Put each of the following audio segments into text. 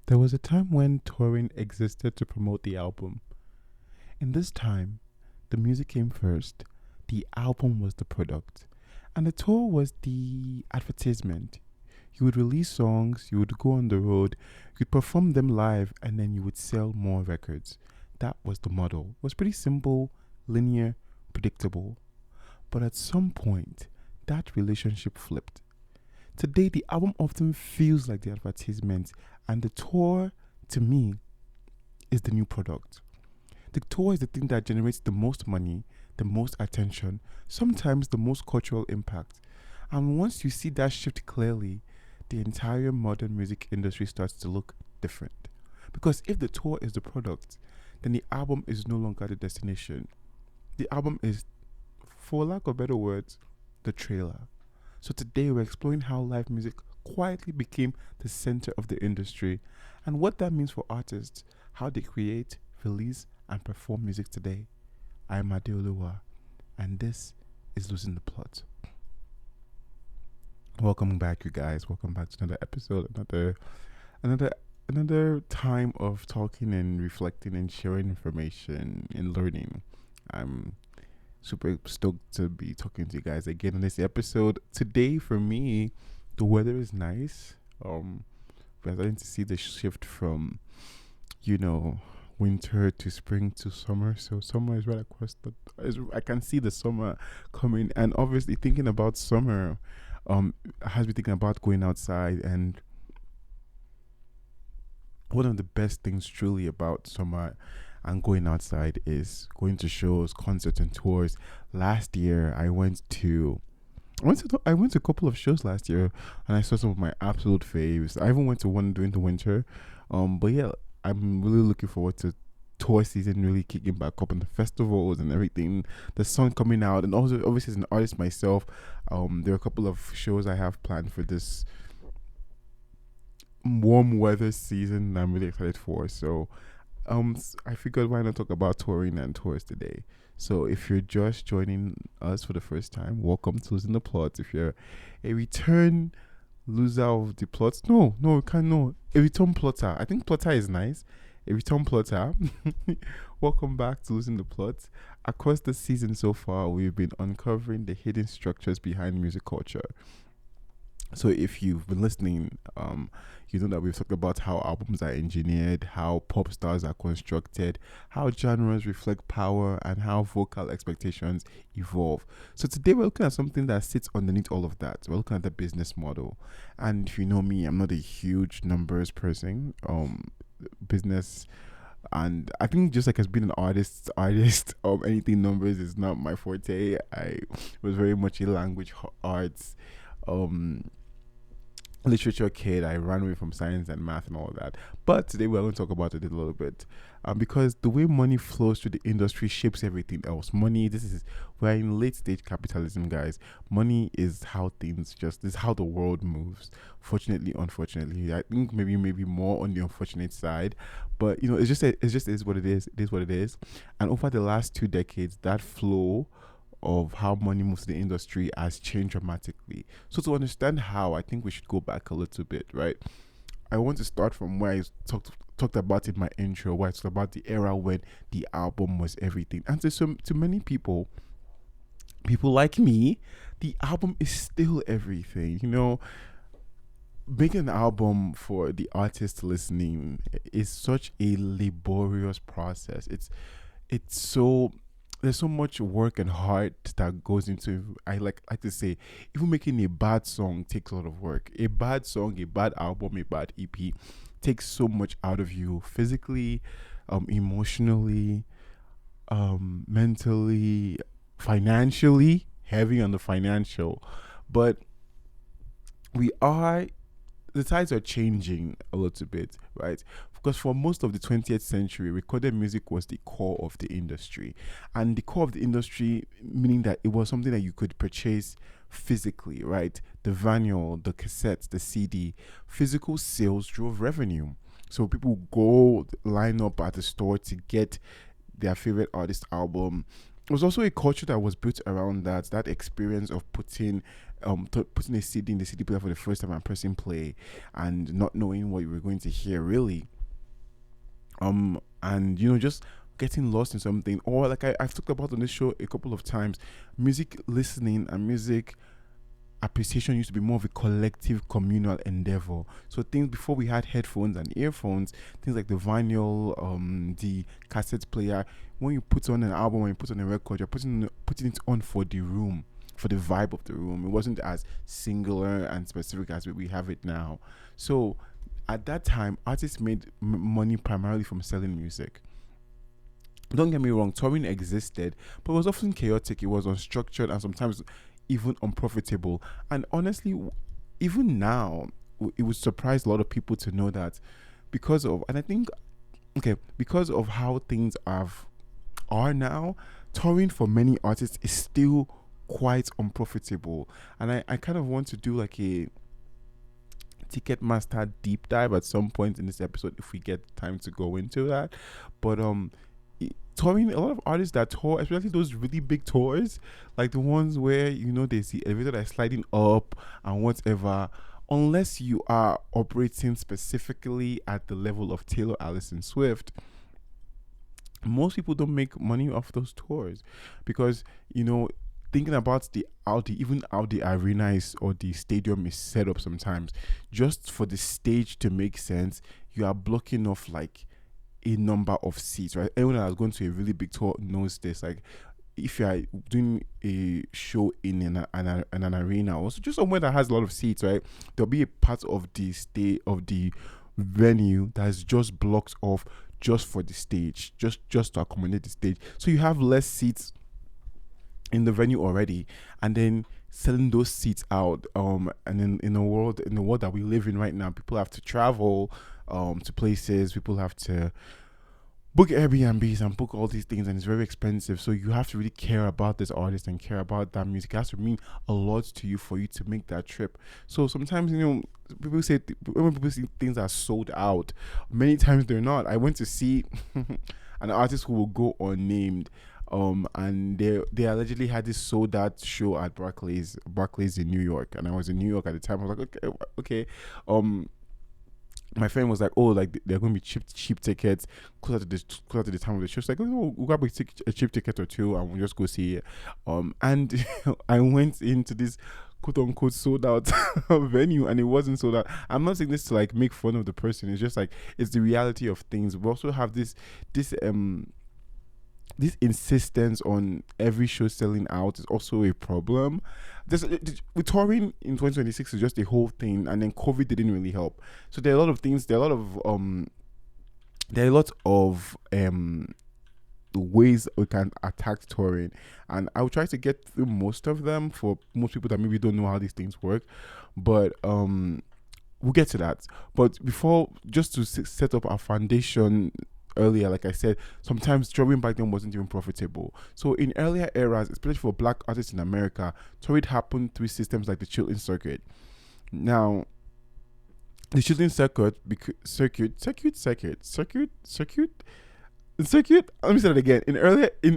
There was a time when touring existed to promote the album. In this time, the music came first, the album was the product, and the tour was the advertisement. You would release songs, you would go on the road, you'd perform them live, and then you would sell more records. That was the model. It was pretty simple, linear, predictable. But at some point, that relationship flipped. Today, the album often feels like the advertisement, and the tour, to me, is the new product. The tour is the thing that generates the most money, the most attention, sometimes the most cultural impact. And once you see that shift clearly, the entire modern music industry starts to look different. Because if the tour is the product, then the album is no longer the destination. The album is, for lack of better words, the trailer. So today we're exploring how live music quietly became the center of the industry and what that means for artists, how they create, release, and perform music today. I'm Adeoluwa, and this is Losing the Plot. Welcome back, you guys. Welcome back to another episode, another time of talking and reflecting and sharing information and learning. I'm super stoked to be talking to you guys again in this episode. Today, for me, the weather is nice. We're starting to see the shift from, winter to spring to summer. So summer is right across I can see the summer coming, and obviously thinking about summer, has me thinking about going outside. And one of the best things truly about summer and going outside is going to shows, concerts, and tours. Last year, I went to a couple of shows last year, and I saw some of my absolute faves. I even went to one during the winter. But yeah, I'm really looking forward to tour season really kicking back up and the festivals and everything. The sun coming out, and also obviously as an artist myself, there are a couple of shows I have planned for this warm weather season I'm really excited for. So I figured why not talk about touring and tours today. So if you're just joining us for the first time, welcome to Losing the Plot. If you're a return loser of the plot, a return plotter. I think plotter is nice. A return plotter. Welcome back to Losing the Plot. Across the season so far, we've been uncovering the hidden structures behind music culture. So if you've been listening, you know that we've talked about how albums are engineered, how pop stars are constructed, how genres reflect power, and how vocal expectations evolve. So today we're looking at something that sits underneath all of that. We're looking at the business model. And if you know me, I'm not a huge numbers person. Business, and I think just like as being an artist, anything numbers is not my forte. I was very much a language arts, literature kid. I ran away from science and math and all that. But today we're going to talk about it a little bit, because the way money flows through the industry shapes everything else. We're in late stage capitalism, guys. Money is how this is how the world moves. Fortunately, unfortunately, I think maybe more on the unfortunate side, but it just is what it is. It is what it is. And over the last 2 decades, that flow of how money moves to the industry has changed dramatically. So to understand how, I think we should go back a little bit, right? I want to start from where I talked about in my intro, where I talked about the era when the album was everything. And to many people like me, the album is still everything. Making an album for the artist listening is such a laborious process. It's so There's so much work and heart that goes into. I like to say, even making a bad song takes a lot of work. A bad song, a bad album, a bad EP takes so much out of you physically, emotionally, mentally, financially. Heavy on the financial, but the tides are changing a little bit, right? Because for most of the 20th century, recorded music was the core of the industry. And the core of the industry, meaning that it was something that you could purchase physically, right? The vinyl, the cassettes, the CD, physical sales drove revenue. So people go line up at the store to get their favorite artist album. it was also a culture that was built around that experience of putting a CD in the CD player for the first time and pressing play and not knowing what you were going to hear really, and just getting lost in something. Or like I've talked about on this show a couple of times, music listening and music appreciation used to be more of a collective communal endeavor. So things before we had headphones and earphones, things like the vinyl, the cassette player, when you put on an album, when you put on a record, you're putting it on for the room, for the vibe of the room. It wasn't as singular and specific as we have it now. So at that time, artists made money primarily from selling music. Don't get me wrong, touring existed, but it was often chaotic, it was unstructured, and sometimes even unprofitable. And honestly, even now, it would surprise a lot of people to know that and I think, okay, because of how things are now, touring for many artists is still quite unprofitable. And I kind of want to do like a Ticketmaster deep dive at some point in this episode if we get time to go into that. But touring, a lot of artists that tour, especially those really big tours, like the ones where there's the elevator that's sliding up and whatever, unless you are operating specifically at the level of Taylor Allison Swift, most people don't make money off those tours because thinking about even how the arena is or the stadium is set up, sometimes just for the stage to make sense, you are blocking off like a number of seats, right? Anyone that has gone to a really big tour knows this. Like, if you are doing a show in an arena, or just somewhere that has a lot of seats, right, there'll be a part of the venue that's just blocked off just for the stage, just to accommodate the stage. So you have less seats in the venue already, and then selling those seats out. And then in the world that we live in right now, people have to travel to places, people have to book Airbnbs and book all these things, and it's very expensive. So you have to really care about this artist and care about that music. It has to mean a lot to you for you to make that trip. So sometimes people say when people see things are sold out, many times they're not. I went to see an artist who will go unnamed, and they allegedly had this sold out show at Barclays in New York, and I was in New York at the time. I was like, okay. My friend was like, oh, like they're going to be cheap tickets closer to the time of the show. She's like, oh, we'll grab a cheap ticket or two and we'll just go see it. And I went into this quote unquote sold out venue, and it wasn't sold out. I'm not saying this to like make fun of the person. It's just like, it's the reality of things. We also have this insistence on every show selling out is also a problem. With touring in 2026 is just a whole thing, and then COVID didn't really help. So there are a lot of things. There are a lot of ways we can attack touring, and I will try to get through most of them for most people that maybe don't know how these things work. But we'll get to that. But before, just to set up our foundation. Earlier, like I said, sometimes touring back then wasn't even profitable. So in earlier eras, especially for black artists in America, touring happened through systems like the Chitlin Circuit. Now, the Chitlin Circuit. Let me say that again. In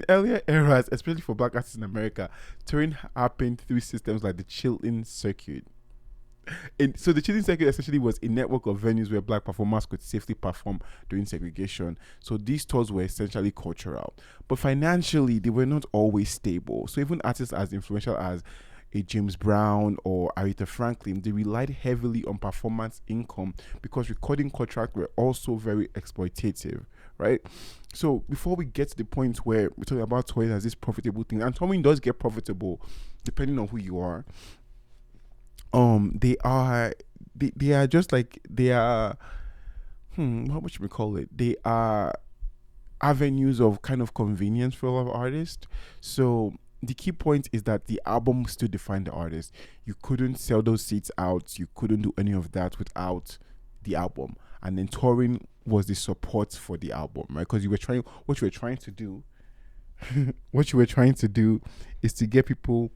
earlier eras, especially for black artists in America, touring happened through systems like the Chitlin Circuit. So the Chitlin Circuit essentially was a network of venues where black performers could safely perform during segregation. So these tours were essentially cultural, but financially they were not always stable. So even artists as influential as a James Brown or Aretha Franklin, they relied heavily on performance income because recording contracts were also very exploitative, right? So before we get to the point where we're talking about touring as this profitable thing, and touring does get profitable depending on who you are. They are just like, they are how much we call it, they are avenues of kind of convenience for a lot of artists. So the key point is that the album still defined the artist. You couldn't sell those seats out, you couldn't do any of that without the album. And then touring was the support for the album, right? Because what you were trying to do is to get people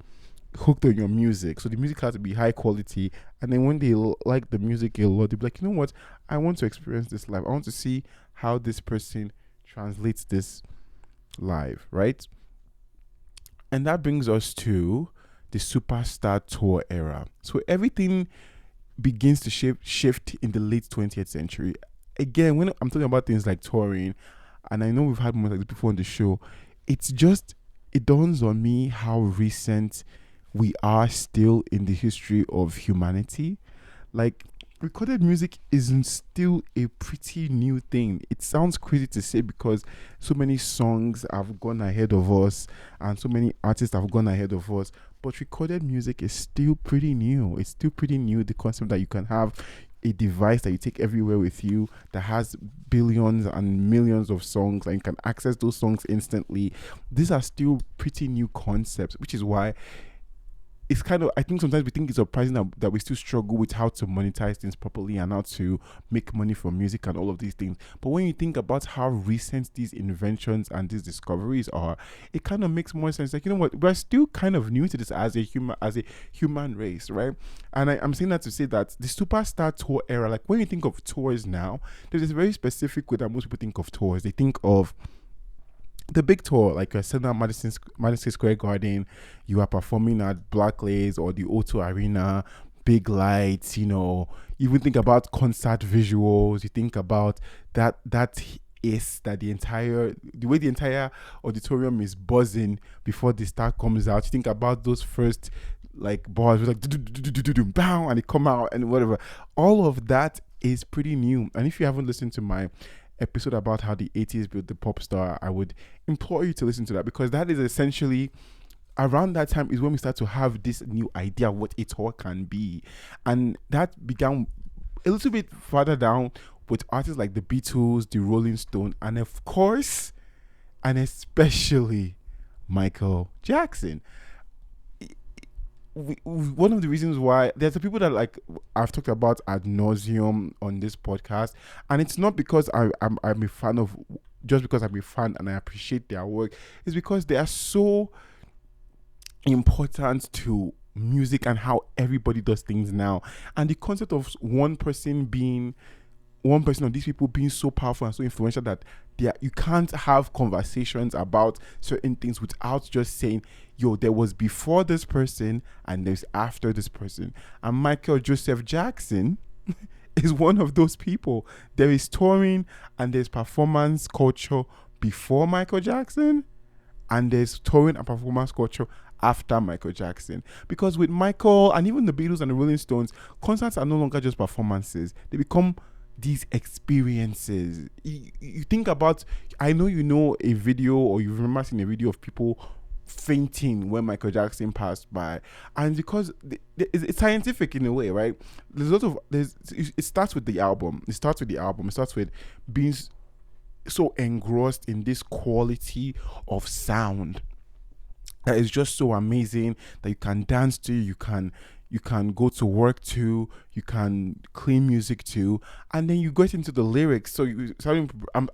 hooked on your music. So the music had to be high quality, and then when they like the music a lot, they'll be like, you know what, I want to experience this live. I want to see how this person translates this live, right? And that brings us to the superstar tour era. So everything begins to shift in the late 20th century. Again, when I'm talking about things like touring, and I know we've had moments like this before on the show, it's just, it dawns on me how recent we are still in the history of humanity. Like, recorded music isn't still a pretty new thing. It sounds crazy to say because so many songs have gone ahead of us and so many artists have gone ahead of us, but recorded music is still pretty new. It's still pretty new. The concept that you can have a device that you take everywhere with you that has billions and millions of songs and you can access those songs instantly. These are still pretty new concepts, which is why it's kind of, I think sometimes we think it's surprising that we still struggle with how to monetize things properly and how to make money from music and all of these things. But when you think about how recent these inventions and these discoveries are, it kind of makes more sense. Like, you know what, we're still kind of new to this as a human race, right? And I'm saying that to say that the superstar tour era, like when you think of tours now, there's this very specific way that most people think of tours. They think of the big tour, like I said, at Madison Square Garden, you are performing at Barclays or the O2 Arena, big lights, you know. You even think about concert visuals. You think about that is that the way the entire auditorium is buzzing before the star comes out. You think about those first like bars with like bow and they come out and whatever. All of that is pretty new. And if you haven't listened to my episode about how the 80s built the pop star, I would implore you to listen to that, because that is essentially around that time is when we start to have this new idea of what a tour can be. And that began a little bit further down with artists like the Beatles, the Rolling Stone, and of course and especially Michael Jackson. One of the reasons why there's the people that like I've talked about ad nauseum on this podcast, and it's not because I'm a fan of, just because I'm a fan and I appreciate their work, is because they are so important to music and how everybody does things now. And the concept of one person of these people being so powerful and so influential that you can't have conversations about certain things without just saying, yo, there was before this person and there's after this person. And Michael Joseph Jackson is one of those people. There is touring and there's performance culture before Michael Jackson, and there's touring and performance culture after Michael Jackson. Because with Michael and even the Beatles and the Rolling Stones, concerts are no longer just performances. They become these experiences. You think about, I know you know a video or you remember seeing a video of people fainting when Michael Jackson passed by, and because it's scientific in a way, right? It starts with the album. It starts with being so engrossed in this quality of sound that is just so amazing that you can dance to, you can go to work to, you can clean music to, and then you get into the lyrics. So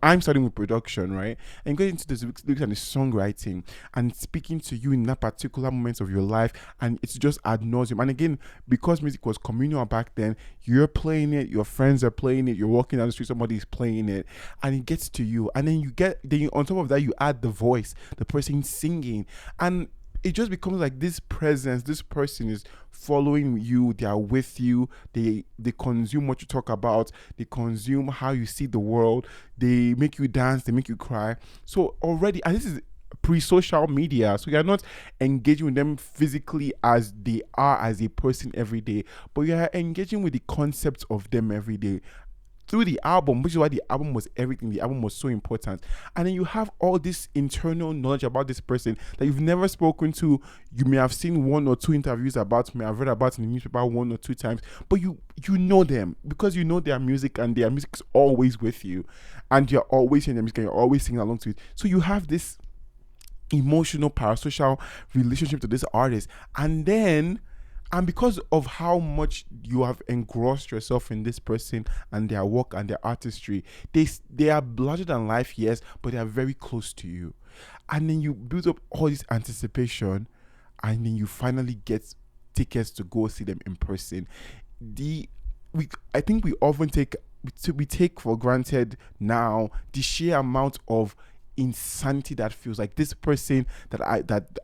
I'm starting with production, right? And get into the lyrics and the songwriting and speaking to you in that particular moments of your life, and it's just ad nauseum. And again, because music was communal back then, you're playing it, your friends are playing it, you're walking down the street, somebody's playing it, and it gets to you. And then on top of that, you add the voice, the person singing, and it just becomes like this presence. This person is following you. They are with you. They consume what you talk about. They consume how you see the world. They make you dance. They make you cry. So already, and this is pre-social media, so you're not engaging with them physically as they are as a person every day, but you are engaging with the concepts of them every day through the album, which is why the album was everything. The album was so important. And then you have all this internal knowledge about this person that you've never spoken to. You may have seen one or two interviews about, may have read about in the newspaper one or two times, but you know them because you know their music, and their music is always with you, and you're always hearing their music and you're always singing along to it. So you have this emotional parasocial relationship to this artist, and because of how much you have engrossed yourself in this person and their work and their artistry, they are larger than life, yes, but they are very close to you. And then you build up all this anticipation, and then you finally get tickets to go see them in person. I think we often take for granted now the sheer amount of insanity that feels like this person that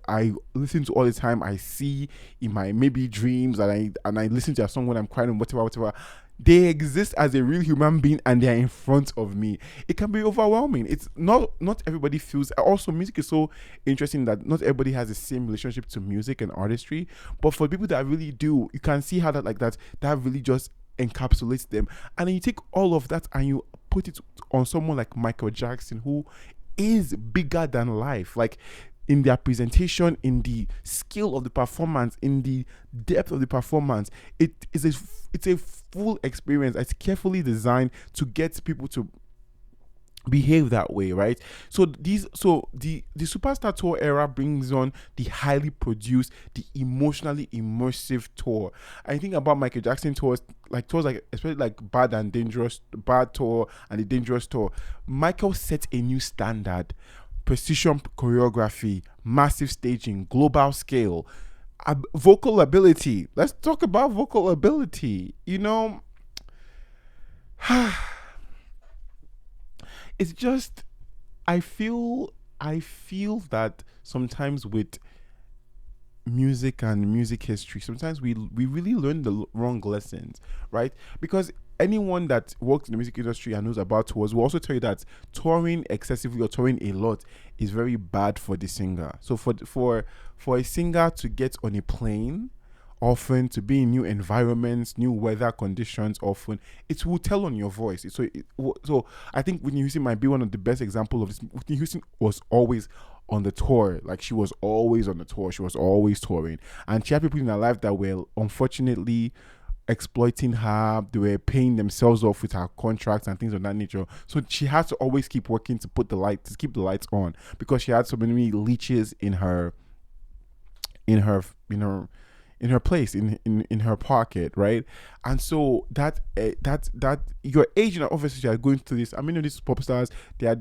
I listen to all the time, I see in my maybe dreams, and I listen to a song when I'm crying and whatever. They exist as a real human being and they're in front of me. It can be overwhelming. It's not everybody feels. Also, music is so interesting that not everybody has the same relationship to music and artistry. But for people that really do, you can see how that really just encapsulates them. And then you take all of that and you put it on someone like Michael Jackson, who is bigger than life. Like, in their presentation, in the skill of the performance, in the depth of the performance, it's a full experience. It's carefully designed to get people to behave that way, right? So the Superstar Tour era brings on the highly produced, the emotionally immersive tour. I think about Michael Jackson tours like especially like Bad Tour and the Dangerous Tour. Michael set a new standard: precision choreography, massive staging, global scale, vocal ability. Let's talk about vocal ability. It's just, I feel that sometimes with music and music history, sometimes we really learn the wrong lessons, right? Because anyone that works in the music industry and knows about tours will also tell you that touring excessively or touring a lot is very bad for the singer. So for a singer to get on a plane, often to be in new environments, new weather conditions, often it will tell on your voice. So I think Whitney Houston might be one of the best examples of this. Whitney Houston was always on the tour. Like, she was always on the tour. She was always touring, and she had people in her life that were unfortunately exploiting her. They were paying themselves off with her contracts and things of that nature. So she had to always keep working to keep the lights on, because she had so many leeches in her place, in her pocket, right? And so that your agent, obviously you are going through this. I mean, these pop stars, they are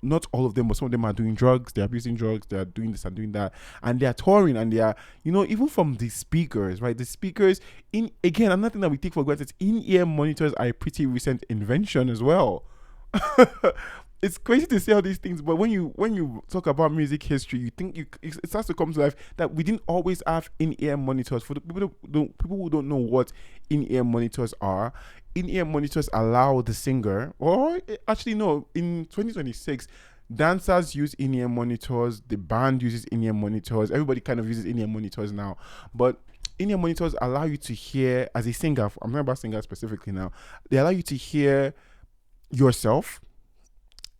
not all of them, but some of them are doing drugs, they're abusing drugs, they are doing this and doing that, and they are touring, and they are, even from the speakers, right? The speakers, in again, another thing that we take for granted, in-ear monitors are a pretty recent invention as well. It's crazy to say all these things, but when you talk about music history, you think it starts to come to life that we didn't always have in-ear monitors. For the people who don't know what in-ear monitors are, in-ear monitors allow the singer, or actually no, in 2026, dancers use in-ear monitors, the band uses in-ear monitors, everybody kind of uses in-ear monitors now, but in-ear monitors allow you to hear, as a singer, I'm talking about singers specifically now, they allow you to hear yourself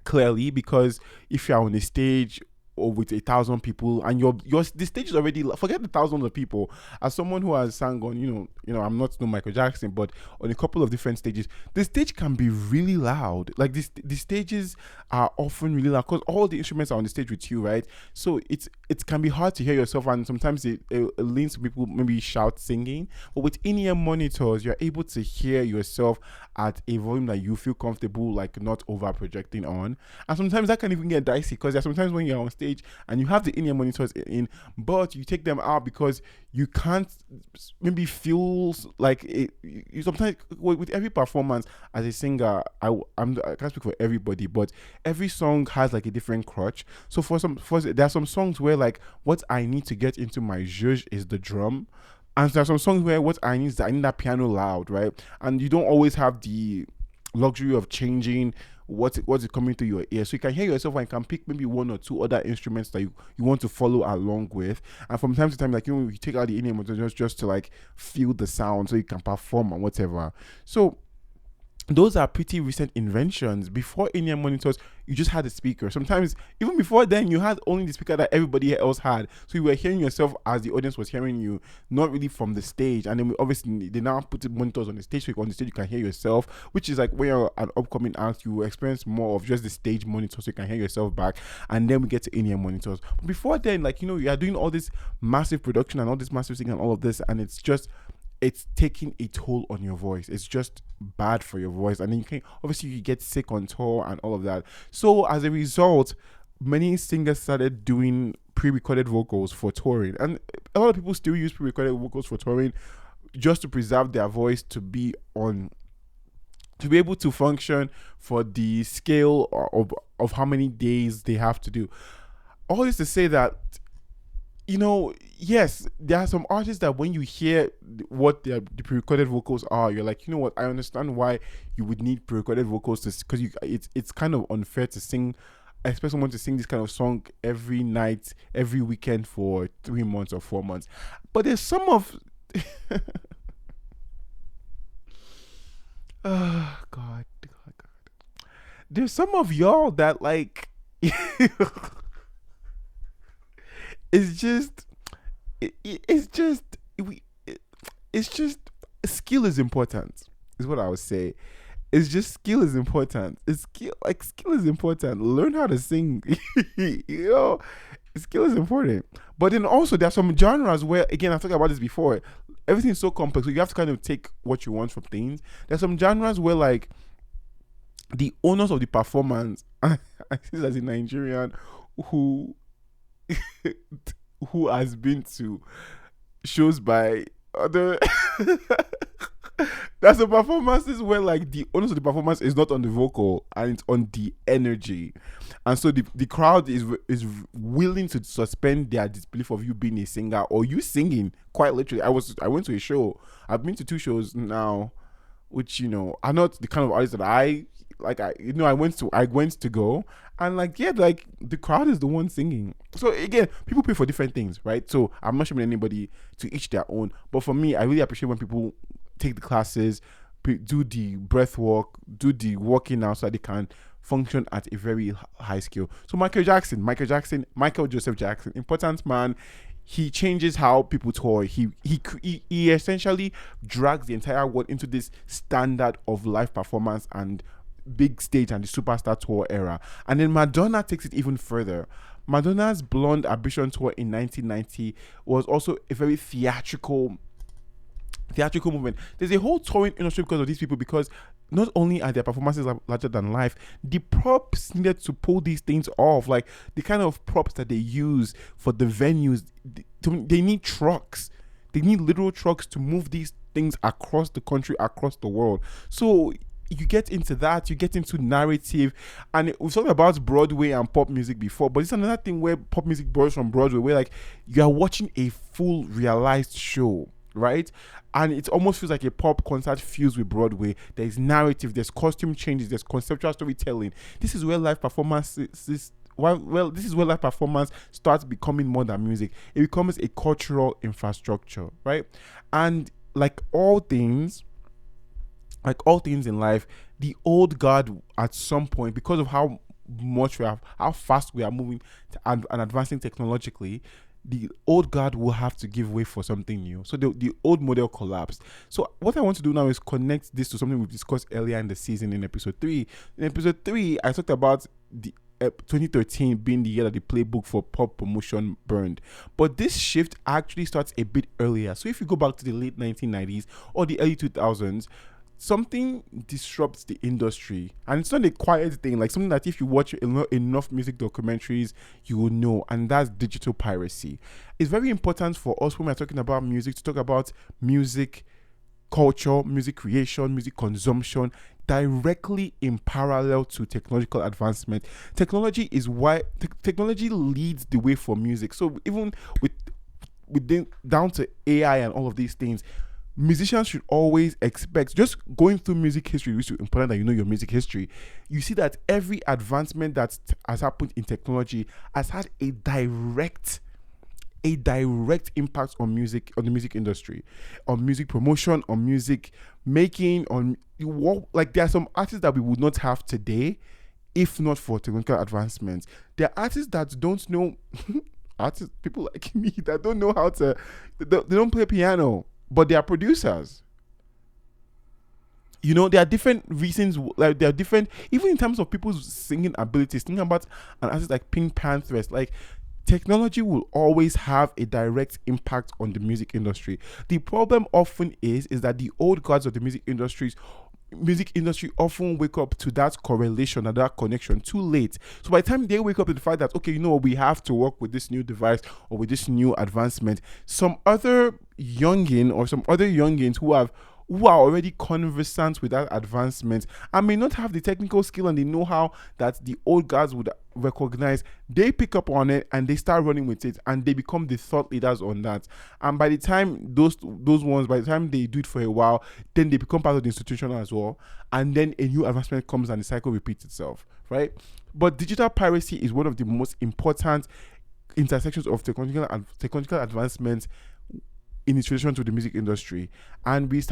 clearly, because if you're on a stage or with 1,000 people and the stage is already, forget the thousands of people, as someone who has sang on, I'm not no Michael Jackson, but on a couple of different stages, the stage can be really loud. Like, the stages are often really loud because all the instruments are on the stage with you, right? So it can be hard to hear yourself, and sometimes it leads to people maybe shout singing. But with in-ear monitors, you're able to hear yourself at a volume that you feel comfortable, like not over projecting on. And sometimes that can even get dicey, because there's sometimes when you're on stage and you have the in-ear monitors in, but you take them out because you can't maybe feel like it. You sometimes, with every performance as a singer, I can't speak for everybody, but every song has like a different crutch. So there are some songs where, like, what I need to get into my zhuzh is the drum. And there are some songs where what I need is I need that piano loud, right? And you don't always have the luxury of changing what's coming through your ear, so you can hear yourself and you can pick maybe one or two other instruments that you want to follow along with. And from time to time, like, you take out the in-ear monitors just to like feel the sound so you can perform and whatever. So those are pretty recent inventions. Before in-ear monitors, you just had a speaker. Sometimes even before then, you had only the speaker that everybody else had, so you were hearing yourself as the audience was hearing you, not really from the stage. And then obviously they now put the monitors on the stage, so on the stage you can hear yourself, which is like when you're an upcoming act, you experience more of just the stage monitor, so you can hear yourself back. And then we get to in-ear monitors. But before then, like, you are doing all this massive production and all this massive singing and all of this, and it's taking a toll on your voice. It's just bad for your voice, and then you get sick on tour and all of that. So as a result, many singers started doing pre-recorded vocals for touring, and a lot of people still use pre-recorded vocals for touring just to preserve their voice to be on to be able to function for the scale of how many days they have to do. All this to say that, yes, there are some artists that when you hear what the pre-recorded vocals are, you're like, you know what, I understand why you would need pre-recorded vocals because it's kind of unfair to sing. I expect someone to sing this kind of song every night, every weekend for 3 months or 4 months. But there's some of oh God. There's some of y'all that like it's just it's just we it's just skill is important is what I would say. It's just skill is important. Skill is important. Learn how to sing. you know Skill is important. But then also there are some genres where, again, I've talked about this before, everything's so complex, so you have to kind of take what you want from things. There's some genres where like the owners of the performance I see this as a Nigerian who who has been to shows by other there's some performances where like the onus of the performance is not on the vocal and it's on the energy, and so the crowd is willing to suspend their disbelief of you being a singer or you singing. Quite literally, I went to a show. I've been to 2 shows now, which are not the kind of artists that I like. I went to go, and like, yeah, like the crowd is the one singing. So again, people pay for different things, right? So I'm not shaming anybody, to each their own. But for me, I really appreciate when people take the classes, do the breath work, do the working out, so that they can function at a very high scale. So Michael Joseph Jackson, important man. He changes how people tour. He essentially drags the entire world into this standard of live performance and big stage and the superstar tour era. And then Madonna takes it even further. Madonna's Blonde Ambition tour in 1990 was also a very theatrical movement. There's a whole touring industry because of these people, because not only are their performances larger than life, the props needed to pull these things off, like the kind of props that they use for the venues, they need trucks. They need literal trucks to move these things across the country, across the world. So you get into that, you get into narrative, and we've talked about Broadway and pop music before, but it's another thing where pop music borrows from Broadway, where like you are watching a full realized show, right? And it almost feels like a pop concert fused with Broadway. There's narrative, there's costume changes, there's conceptual storytelling. This is where live performance starts becoming more than music. It becomes a cultural infrastructure, right? And like all things in life, the old guard at some point, because of how fast we are moving and advancing technologically, the old guard will have to give way for something new. So the old model collapsed. So what I want to do now is connect this to something we've discussed earlier in the season in episode 3. In episode 3, I talked about the 2013 being the year that the playbook for pop promotion burned. But this shift actually starts a bit earlier. So if you go back to the late 1990s or the early 2000s, something disrupts the industry, and it's not a quiet thing, like something that if you watch enough music documentaries you will know, and that's digital piracy. It's very important for us when we're talking about music to talk about music culture, music creation, music consumption directly in parallel to technological advancement. Technology is why technology leads the way for music. So even with down to AI and all of these things, musicians should always expect, just going through music history, which is important that you know your music history, you see that every advancement that has happened in technology has had a direct impact on music, on the music industry, on music promotion, on music making, on what, like there are some artists that we would not have today if not for technical advancements. There are artists that don't know people like me that don't know how to, they don't play piano, but they are producers. There are different reasons, like there are different, even in terms of people's singing abilities. Thinking about an artist like Pink Panthers, like technology will always have a direct impact on the music industry. The problem often is that the old guards of the music industry often wake up to that correlation and that connection too late. So by the time they wake up to the fact that, okay, we have to work with this new device or with this new advancement, some other youngins who are already conversant with that advancement and may not have the technical skill and the know-how that the old guys would recognize. They pick up on it and they start running with it, and they become the thought leaders on that. And by the time those ones, by the time they do it for a while, then they become part of the institution as well. And then a new advancement comes and the cycle repeats itself, right? But digital piracy is one of the most important intersections of technological advancements in its relation to the music industry. And we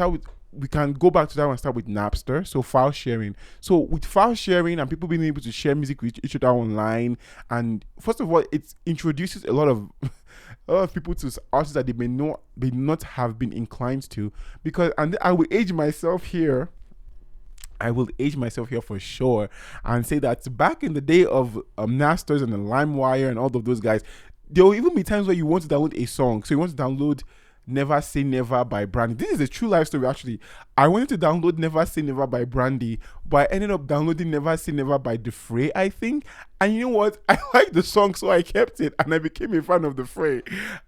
can go back to that and start with Napster. So file sharing. So with file sharing and people being able to share music with each other online, and first of all, it introduces a lot of a lot of people to artists that they may not have been inclined to. Because, and I will age myself here. I will age myself here for sure and say that back in the day of Napsters and the LimeWire and all of those guys, there will even be times where you want to download a song. So you want to download Never Say Never by Brandy. This is a true life story, actually. I wanted to download Never Say Never by Brandy, but I ended up downloading Never Say Never by The Fray, I think. And you know what? I liked the song, so I kept it, and I became a fan of The Fray.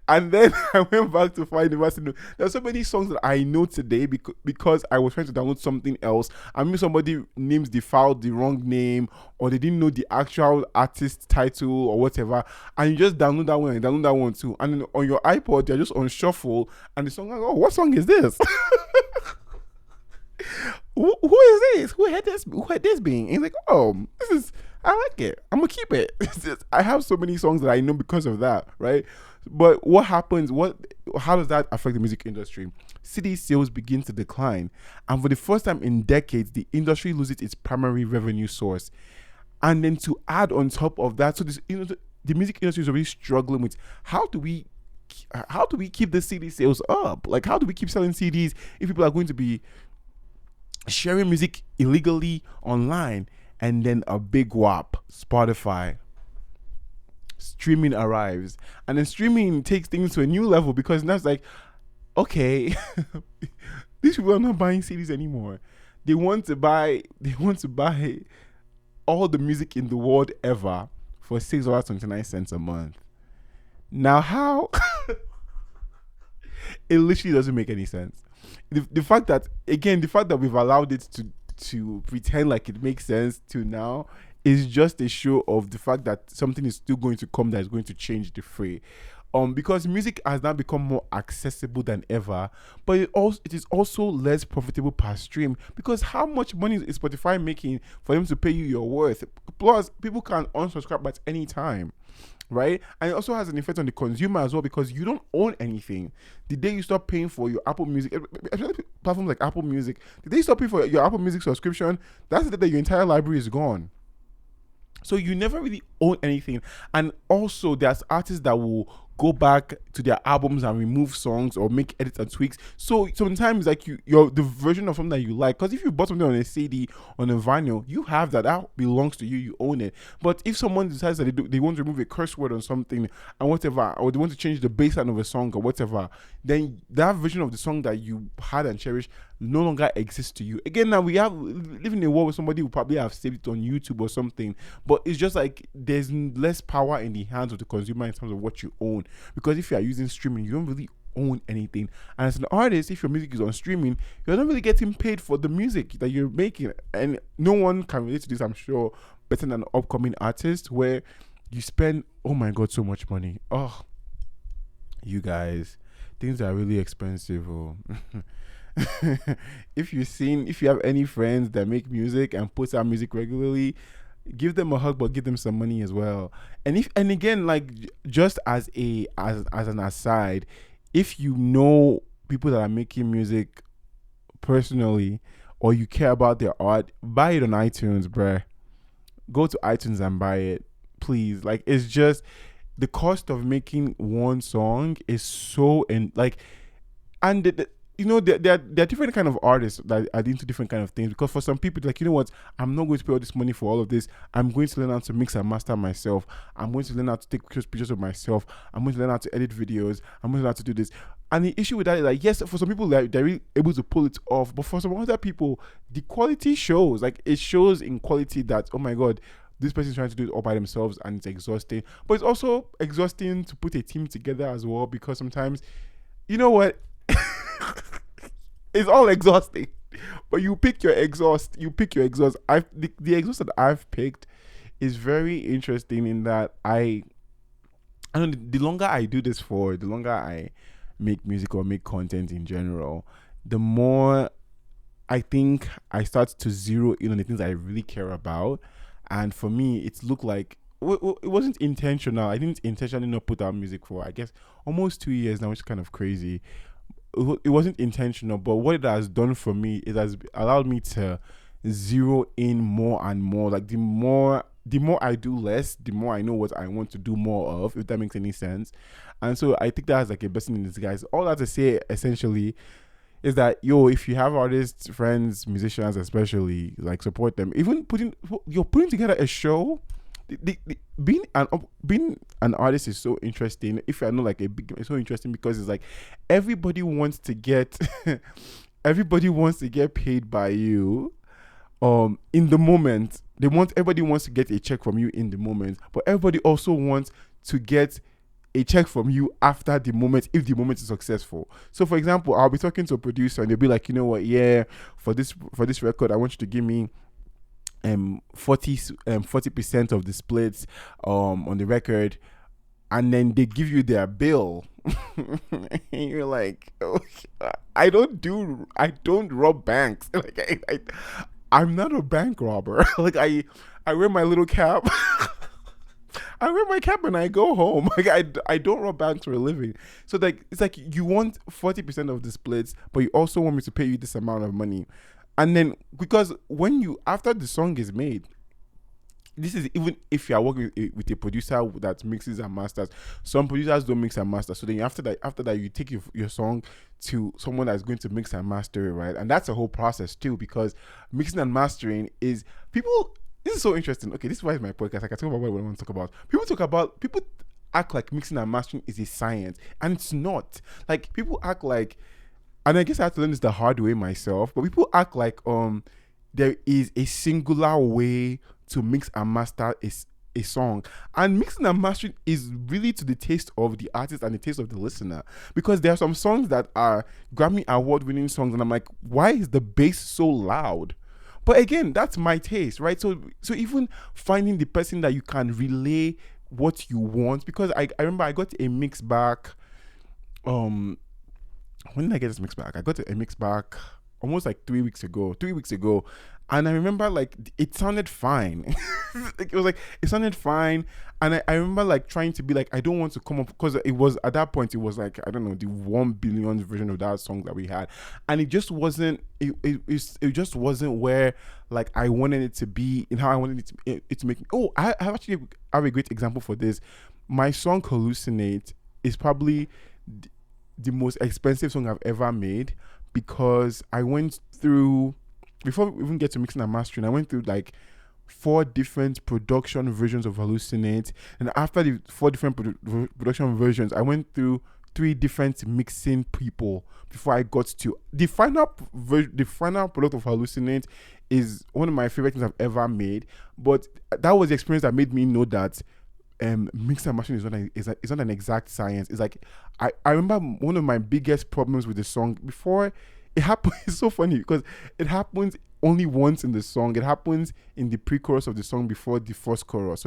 And then I went back to find Never Say Never. There are so many songs that I know today because I was trying to download something else. I mean, somebody names the file the wrong name, or they didn't know the actual artist title or whatever, and you just download that one and download that one too. And then on your iPod, you're just on shuffle, and the song like, oh, what song is this? who is this? Who had this being? And he's like, oh, this is, I like it. I'm gonna keep it. I have so many songs that I know because of that, right? But what happens? How does that affect the music industry? CD sales begin to decline, and for the first time in decades, the industry loses its primary revenue source. And then to add on top of that, so this, the music industry is already struggling with how do we keep the CD sales up? Like, how do we keep selling CDs if people are going to be sharing music illegally online? And then a big whop, Spotify. Streaming arrives, and then streaming takes things to a new level, because now it's like, okay, these people are not buying CDs anymore. They want to buy all the music in the world ever for $6.29 a month. Now, how? It literally doesn't make any sense. The fact that we've allowed it to pretend like it makes sense to now is just a show of the fact that something is still going to come that is going to change the fray. Because music has now become more accessible than ever, but it is also less profitable per stream, because how much money is Spotify making for them to pay you your worth? Plus, people can unsubscribe at any time, right? And it also has an effect on the consumer as well, because you don't own anything. The day you stop paying for your Apple Music, especially platforms like Apple Music, the day you stop paying for your Apple Music subscription, that's the day that your entire library is gone. So you never really own anything. And also, there's artists that will go back to their albums and remove songs or make edits and tweaks. So sometimes, like, you're the version of something that you like, because if you bought something on a CD, on a vinyl, you have that belongs to you, you own it. But if someone decides that they want to remove a curse word on something and whatever, or they want to change the bass line of a song or whatever, then that version of the song that you had and cherished no longer exists to you. Again, now we live in a world where somebody will probably have saved it on YouTube or something, but it's just like there's less power in the hands of the consumer in terms of what you own. Because if you are using streaming, you don't really own anything. And as an artist, if your music is on streaming, you're not really getting paid for the music that you're making. And no one can relate to this, I'm sure, better than an upcoming artist, where you spend, oh my God, so much money. Oh, you guys, things are really expensive. Oh. If you have any friends that make music and put out music regularly, give them a hug, but give them some money as well. And again, like, just as an aside, if you know people that are making music personally, or you care about their art, buy it on iTunes, bruh. Go to iTunes and buy it, please. Like, it's just the cost of making one song is so, and there are different kind of artists that are into different kind of things. Because for some people, like, you know what, I'm not going to pay all this money for all of this. I'm going to learn how to mix and master myself. I'm going to learn how to take pictures of myself. I'm going to learn how to edit videos. I'm going to learn how to do this. And the issue with that is, like, yes, for some people, they're really able to pull it off. But for some other people, the quality shows. Like, it shows in quality that, oh my God, this person's trying to do it all by themselves, and it's exhausting. But it's also exhausting to put a team together as well, because sometimes, you know what, It's all exhausting. But you pick your exhaust. You pick your exhaust. The exhaust that I've picked is very interesting in that I don't know, the longer I do this for, the longer I make music or make content in general, the more I think I start to zero in on the things I really care about. And for me, it's looked like it wasn't intentional. I didn't intentionally not put out music for, I guess, almost 2 years now, which is kind of crazy. It wasn't intentional, but what it has done for me, it has allowed me to zero in more and more. Like the more I do less, the more I know what I want to do more of, if that makes any sense. And so I think that's like a blessing in disguise. All that to say essentially is that, yo, if you have artists, friends, musicians especially, like, support them. Even you're putting together a show. Being an artist is so interesting. If you're not like it's so interesting because it's like everybody wants to get everybody wants to get paid by you in the moment. Everybody wants to get a check from you in the moment, but everybody also wants to get a check from you after the moment, if the moment is successful. So for example, I'll be talking to a producer and they'll be like, you know what, yeah, for this record, I want you to give me 40% of the splits on the record, and then they give you their bill. And you're like, oh, I don't rob banks. Like I'm not a bank robber. Like I wear my little cap. I wear my cap and I go home. Like I don't rob banks for a living. So like it's like you want 40% of the splits, but you also want me to pay you this amount of money. And then because after the song is made, this is even if you are working with a producer that mixes and masters. Some producers don't mix and master. So then after that you take your song to someone that's going to mix and master it, right? And that's a whole process too, because mixing and mastering is people. This is so interesting. Okay, this is why it's my podcast. I can talk about what I want to talk about. People act like mixing and mastering is a science, and it's not. Like people act like, and I guess I had to learn this the hard way myself. But people act like there is a singular way to mix and master a song, and mixing and mastering is really to the taste of the artist and the taste of the listener, because there are some songs that are Grammy award winning songs and I'm like, why is the bass so loud? But again, that's my taste, right? So even finding the person that you can relay what you want, because I remember I got a mix back. When did I get this mix back? I got a mix back almost like 3 weeks ago. And I remember like it sounded fine. It sounded fine. And I remember like trying to be like, I don't want to come up, because it was at that point, it was like, I don't know, the 1 billionth version of that song that we had. And it just wasn't, it just wasn't where like I wanted it to be and how I wanted it to make me. Oh, I actually have a great example for this. My song Hallucinate is probably the most expensive song I've ever made, because I went through, before we even get to mixing and mastering, I went through like 4 different production versions of Hallucinate, and after the 4 different production versions, I went through 3 different mixing people before I got to the final product of Hallucinate. Is one of my favorite things I've ever made, but that was the experience that made me know that mixing and mastering is not an exact science. It's like I remember one of my biggest problems with the song before it happened. It's so funny because it happens only once in the song. It happens in the pre-chorus of the song before the first chorus.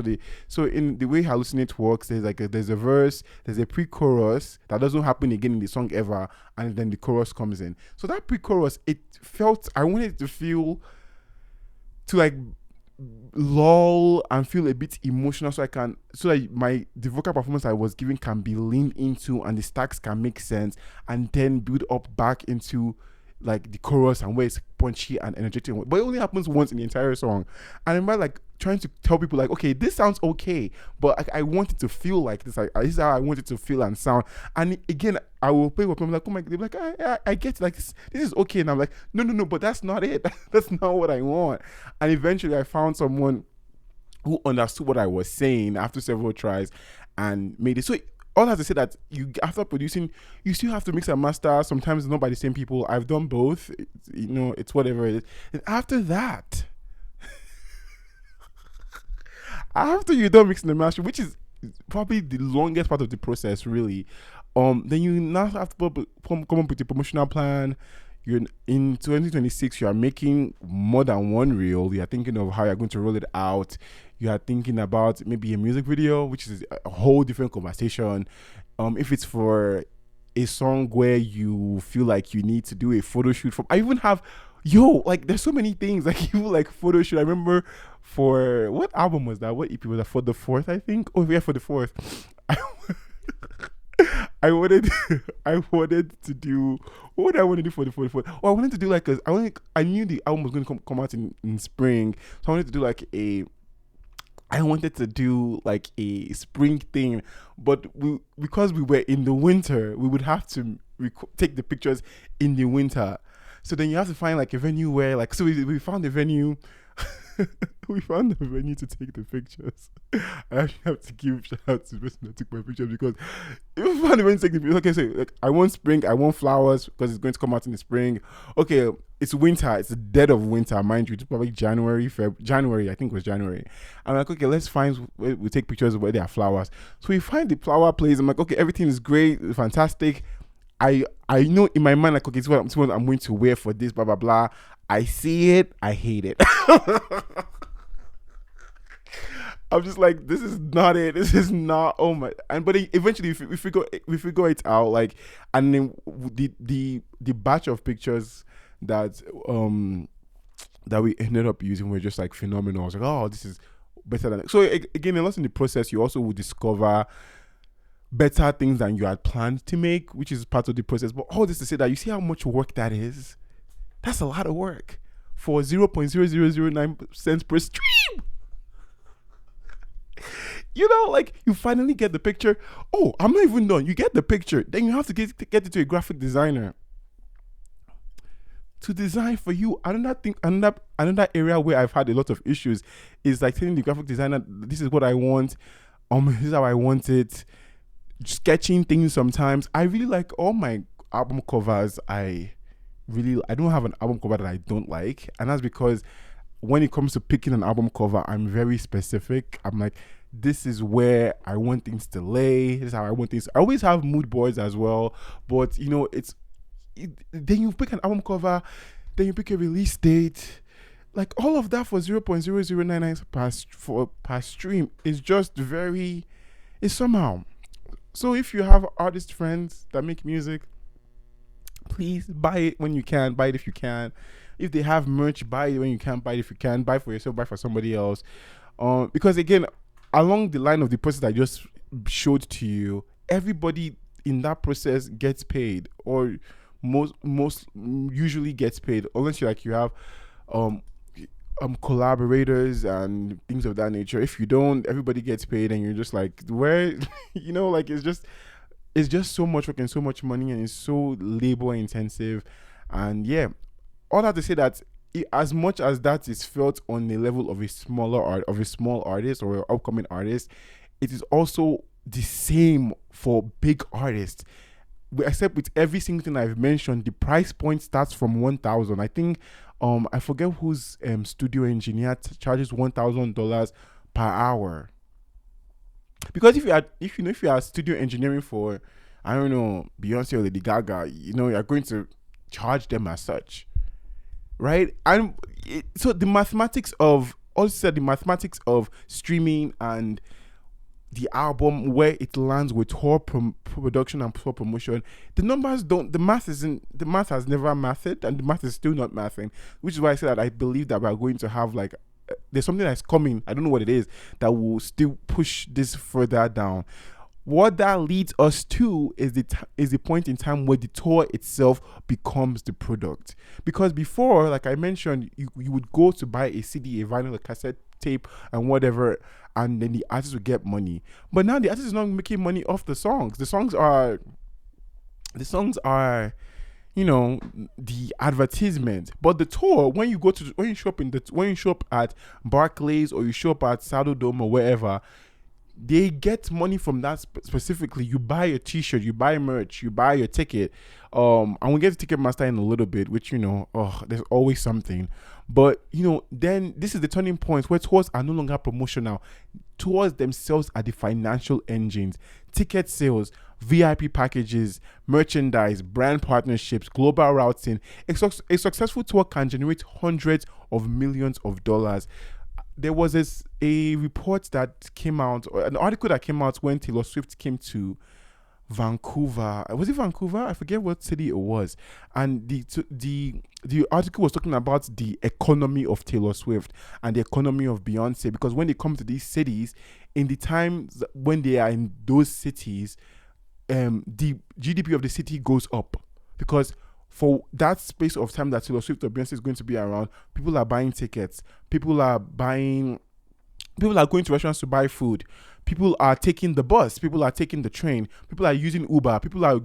So in the way Hallucinate works, there's a verse, there's a pre-chorus that doesn't happen again in the song ever, and then the chorus comes in. So that pre-chorus, I wanted to feel to like lull and feel a bit emotional, so that the vocal performance I was giving can be leaned into and the stacks can make sense, and then build up back into like the chorus and where it's punchy and energetic. But it only happens once in the entire song. And I remember like trying to tell people like, okay, this sounds okay, but I want it to feel like this. This is how I want it to feel and sound. And again, I will play with them like, oh my God, they're like, I get it. Like this is okay. And I'm like, no, but that's not it. That's not what I want. And eventually I found someone who understood what I was saying after several tries and made it. So all I have to say that after producing, you still have to mix and master. Sometimes it's not by the same people. I've done both. It's whatever it is. And after that, after you're done mixing and mastering, which is probably the longest part of the process, really, then you now have to come up with a promotional plan. you're in 2026, you are making more than one reel. You are thinking of how you're going to roll it out. You are thinking about maybe a music video, which is a whole different conversation. If it's for a song where you feel like you need to do a photo shoot from, I even have, like there's so many things, like even like photo shoot. I remember for what album was that? What EP was that? For the fourth, I think. Oh yeah, for the fourth. I wanted I wanted to do, what did I want to do for the 44th? Oh, I wanted to do like I knew the album was going to come out in spring, so I wanted to do like I wanted to do like a spring thing, but because we were in the winter, we would have to take the pictures in the winter. So then you have to find like a venue where like, so we found a venue. We found a venue to take the pictures. I actually have to give shout out to the person that took my pictures, because if we found a venue to take the pictures, okay, so like I want spring, I want flowers because it's going to come out in the spring. Okay, it's winter, it's the dead of winter, mind you. It's probably January, I think it was January. I'm like, okay, let's find, we take pictures where there are flowers. So we find the flower place. I'm like, okay, everything is great, fantastic. I know in my mind, like, okay, it's what I'm going to wear for this, blah blah blah. I see it, I hate it. I'm just like, this is not it. This is not. Oh my! But eventually, we figure it out. Like, and then the batch of pictures that that we ended up using were just like phenomenal. I was like, oh, this is better than. So again, a lot in the process, you also will discover better things than you had planned to make, which is part of the process. But all this to say that you see how much work that is. That's a lot of work for 0.0009 cents per stream. You know, like you finally get the picture. Oh, I'm not even done. You get the picture, then you have to get it to a graphic designer to design for you. Another area where I've had a lot of issues is like telling the graphic designer, this is what I want. This is how I want it. Sketching things sometimes. I really like all my album covers. I don't have an album cover that I don't like, and that's because when it comes to picking an album cover, I'm very specific. I'm like, this is where I want things to lay. This is how I want things. I always have mood boards as well, but you know, then you pick an album cover, then you pick a release date, like all of that for 0.0099 per stream is just it's somehow. So if you have artist friends that make music, please buy it when you can. Buy it if you can. If they have merch, buy it when you can. Buy it if you can. Buy for yourself. Buy for somebody else. Because again, along the line of the process I just showed to you, everybody in that process gets paid, or most usually gets paid, unless you have collaborators and things of that nature. If you don't, everybody gets paid, and you're just like, where, you know, like it's just so much work and so much money, and it's so labor intensive. And yeah, all that to say that as much as that is felt on the level of a small artist or an upcoming artist, it is also the same for big artists. Except with every single thing I've mentioned, the price point starts from 1,000. I think I forget whose studio engineer charges $1,000 per hour. Because if you are studio engineering for, I don't know, Beyoncé or Lady Gaga, you know, you're going to charge them as such, right? And so the mathematics of streaming and the album, where it lands with tour production and tour promotion, the math has never mathed, and the math is still not mathing, which is why I say that I believe that we're going to have like, there's something that's coming, I don't know what it is, that will still push this further down. What that leads us to is the point in time where the tour itself becomes the product. Because before, like I mentioned, you would go to buy a CD, a vinyl, a cassette tape, and whatever, and then the artist would get money. But now the artist is not making money off the songs. The songs are, you know, the advertisement. But the tour, when you show up at Barclays, or you show up at Saddle Dome or wherever, they get money from that specifically. You buy a t-shirt, you buy merch, you buy your ticket. And we'll get to Ticketmaster in a little bit, which, you know, there's always something. But then this is the turning point where tours are no longer promotional. Tours themselves are the financial engines. Ticket sales, VIP packages, merchandise, brand partnerships, global routing. A successful tour can generate hundreds of millions of dollars. There was a report that came out, or an article that came out when Taylor Swift came to Vancouver. Was it Vancouver? I forget what city it was. And the article was talking about the economy of Taylor Swift and the economy of Beyonce, because when they come to these cities, in the times when they are in those cities, the GDP of the city goes up, because for that space of time that Taylor Swift or Beyonce is going to be around, people are buying tickets, people are going to restaurants to buy food, people are taking the bus, people are taking the train, people are using Uber, people are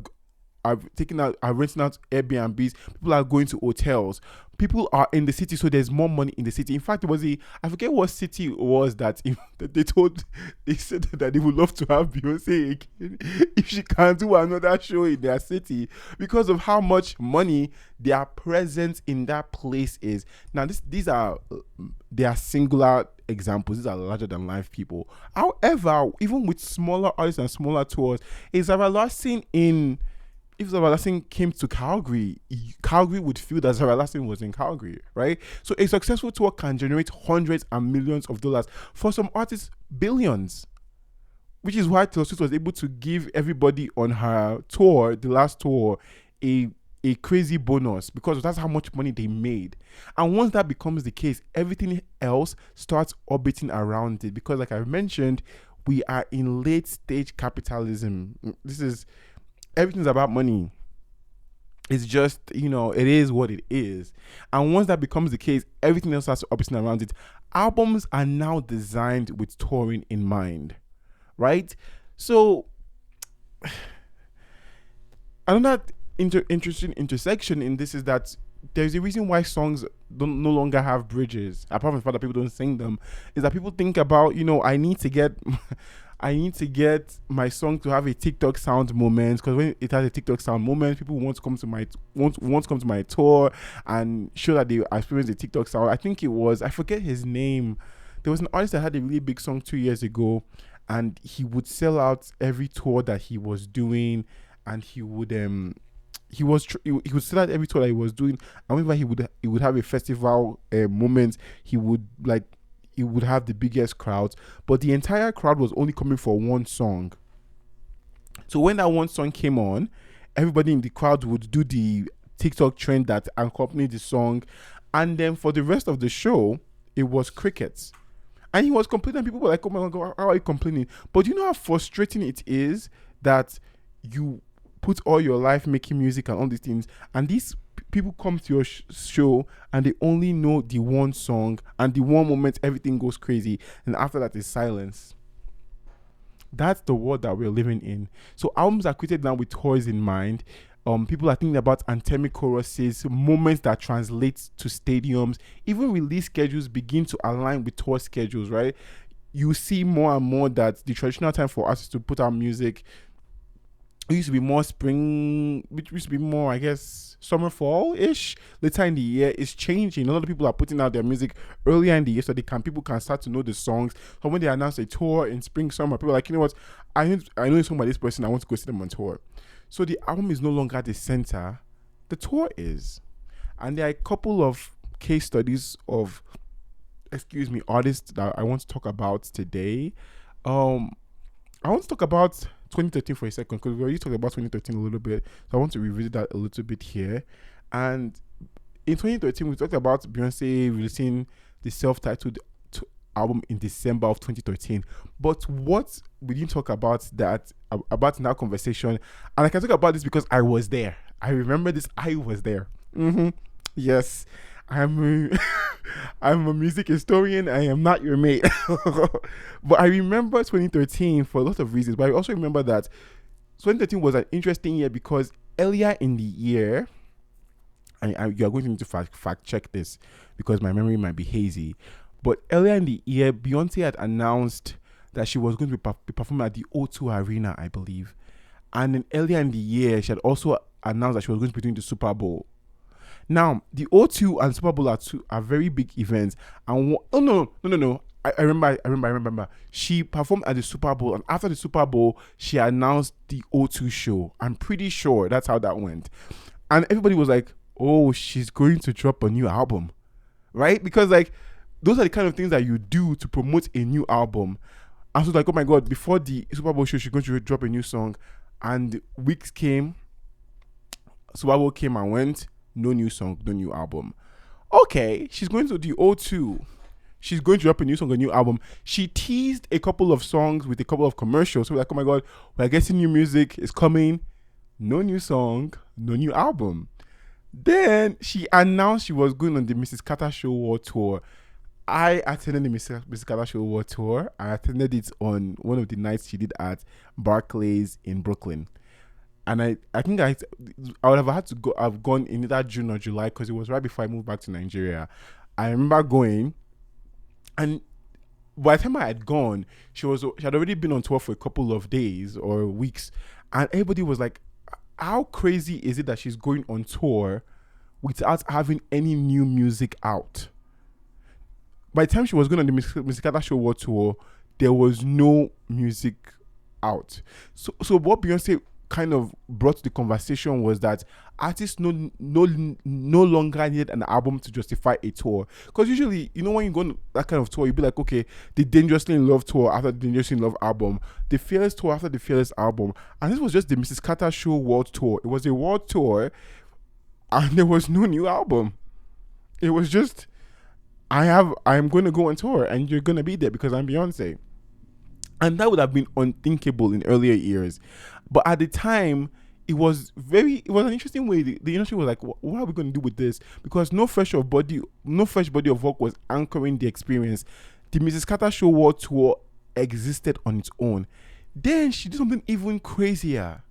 renting out Airbnbs, people are going to hotels, people are in the city, so there's more money in the city. In fact, I forget what city it was that they said that they would love to have Beyonce again if she can do another show in their city, because of how much money their presence in that place is. Now they are singular examples. These are larger than life people. However, even with smaller artists and smaller tours, if Zara Larsson came to Calgary, Calgary would feel that Zara Larsson was in Calgary, right? So a successful tour can generate hundreds and millions of dollars. For some artists, billions. Which is why Taylor Swift was able to give everybody on her tour, the last tour, a crazy bonus, because that's how much money they made. And once that becomes the case, everything else starts orbiting around it, because like I mentioned, we are in late stage capitalism. Everything's about money. It's just, it is what it is. And once that becomes the case, everything else starts orbiting around it. Albums are now designed with touring in mind, right? So another interesting intersection in this is that there's a reason why songs no longer have bridges, apart from the fact that people don't sing them, is that people think about, I need to get my song to have a TikTok sound moment, because when it has a TikTok sound moment, people want to come to my tour and show that they experienced the TikTok sound. I forget his name. There was an artist that had a really big song 2 years ago, and he would sell out every tour that he was doing, and he would sell out every tour that he was doing. And whenever he would have a festival moment, he would have the biggest crowds, but the entire crowd was only coming for one song. So when that one song came on, everybody in the crowd would do the TikTok trend that accompanied the song, and then for the rest of the show, it was crickets. And he was complaining, and people were like, "Oh my God, how are you complaining?" But you know how frustrating it is that you put all your life making music and all these things, and these people come to your show and they only know the one song, and the one moment everything goes crazy, and after that is silence. That's the world that we're living in. So albums are created now with toys in mind. People are thinking about anthemic choruses, moments that translate to stadiums. Even release schedules begin to align with tour schedules, right? You see more and more that the traditional time for us to put out music, it used to be more spring, which used to be more, I guess, summer, fall-ish. Later in the year, it's changing. A lot of people are putting out their music earlier in the year so people can start to know the songs. So when they announce a tour in spring, summer, people are like, you know what, I know a song by this person, I want to go see them on tour. So the album is no longer the center, the tour is. And there are a couple of case studies of, artists that I want to talk about today. I want to talk about 2013 for a second, because we already talked about 2013 a little bit, so I want to revisit that a little bit here. And in 2013, we talked about Beyonce releasing the self-titled album in December of 2013. But what we didn't talk about in that conversation, and I can talk about this because I was there. I remember this. I was there. Yes, I'm a music historian. I am not your mate. But I remember 2013 for a lot of reasons. But I also remember that 2013 was an interesting year because earlier in the year, and you are going to need to fact check this because my memory might be hazy. But earlier in the year, Beyonce had announced that she was going to be performing at the O2 Arena, I believe. And then earlier in the year, she had also announced that she was going to be doing the Super Bowl. Now, the O2 and Super Bowl are very big events. And oh no. I remember. She performed at the Super Bowl, and after the Super Bowl, she announced the O2 show. I'm pretty sure that's how that went. And everybody was like, "Oh, she's going to drop a new album," right? Because like those are the kind of things that you do to promote a new album. I was like, "Oh my god!" Before the Super Bowl show, she's going to drop a new song, and weeks came. Super Bowl came and went. No new song, no new album. Okay, she's going to the O2. She's going to drop a new song, a new album. She teased a couple of songs with a couple of commercials. So we're like, oh my god, we're getting new music. It's coming. No new song, no new album. Then she announced she was going on the Mrs. Carter Show World Tour. I attended the Mrs. Carter Show World Tour. I attended it on one of the nights she did at Barclays in Brooklyn. And I think I would have had to go. I've gone in either June or July because it was right before I moved back to Nigeria. I remember going, and by the time I had gone, she had already been on tour for a couple of days or weeks, and everybody was like, "How crazy is it that she's going on tour without having any new music out?" By the time she was going on the Mrs. Carter Show World Tour, there was no music out. So what Beyonce kind of brought to the conversation was that artists no longer needed an album to justify a tour. Because usually, when you go on that kind of tour, you'd be like, okay, the Dangerously in Love tour after the Dangerously in Love album, the Fearless tour after the Fearless album, and this was just the Mrs. Carter Show World Tour. It was a world tour, and there was no new album. It was just, I'm going to go on tour, and you're going to be there because I'm Beyonce. And that would have been unthinkable in earlier years. But at the time, it was an interesting way. The industry was like, what are we going to do with this? Because no fresh body of work was anchoring the experience. The Mrs. Carter Show World Tour existed on its own. Then she did something even crazier.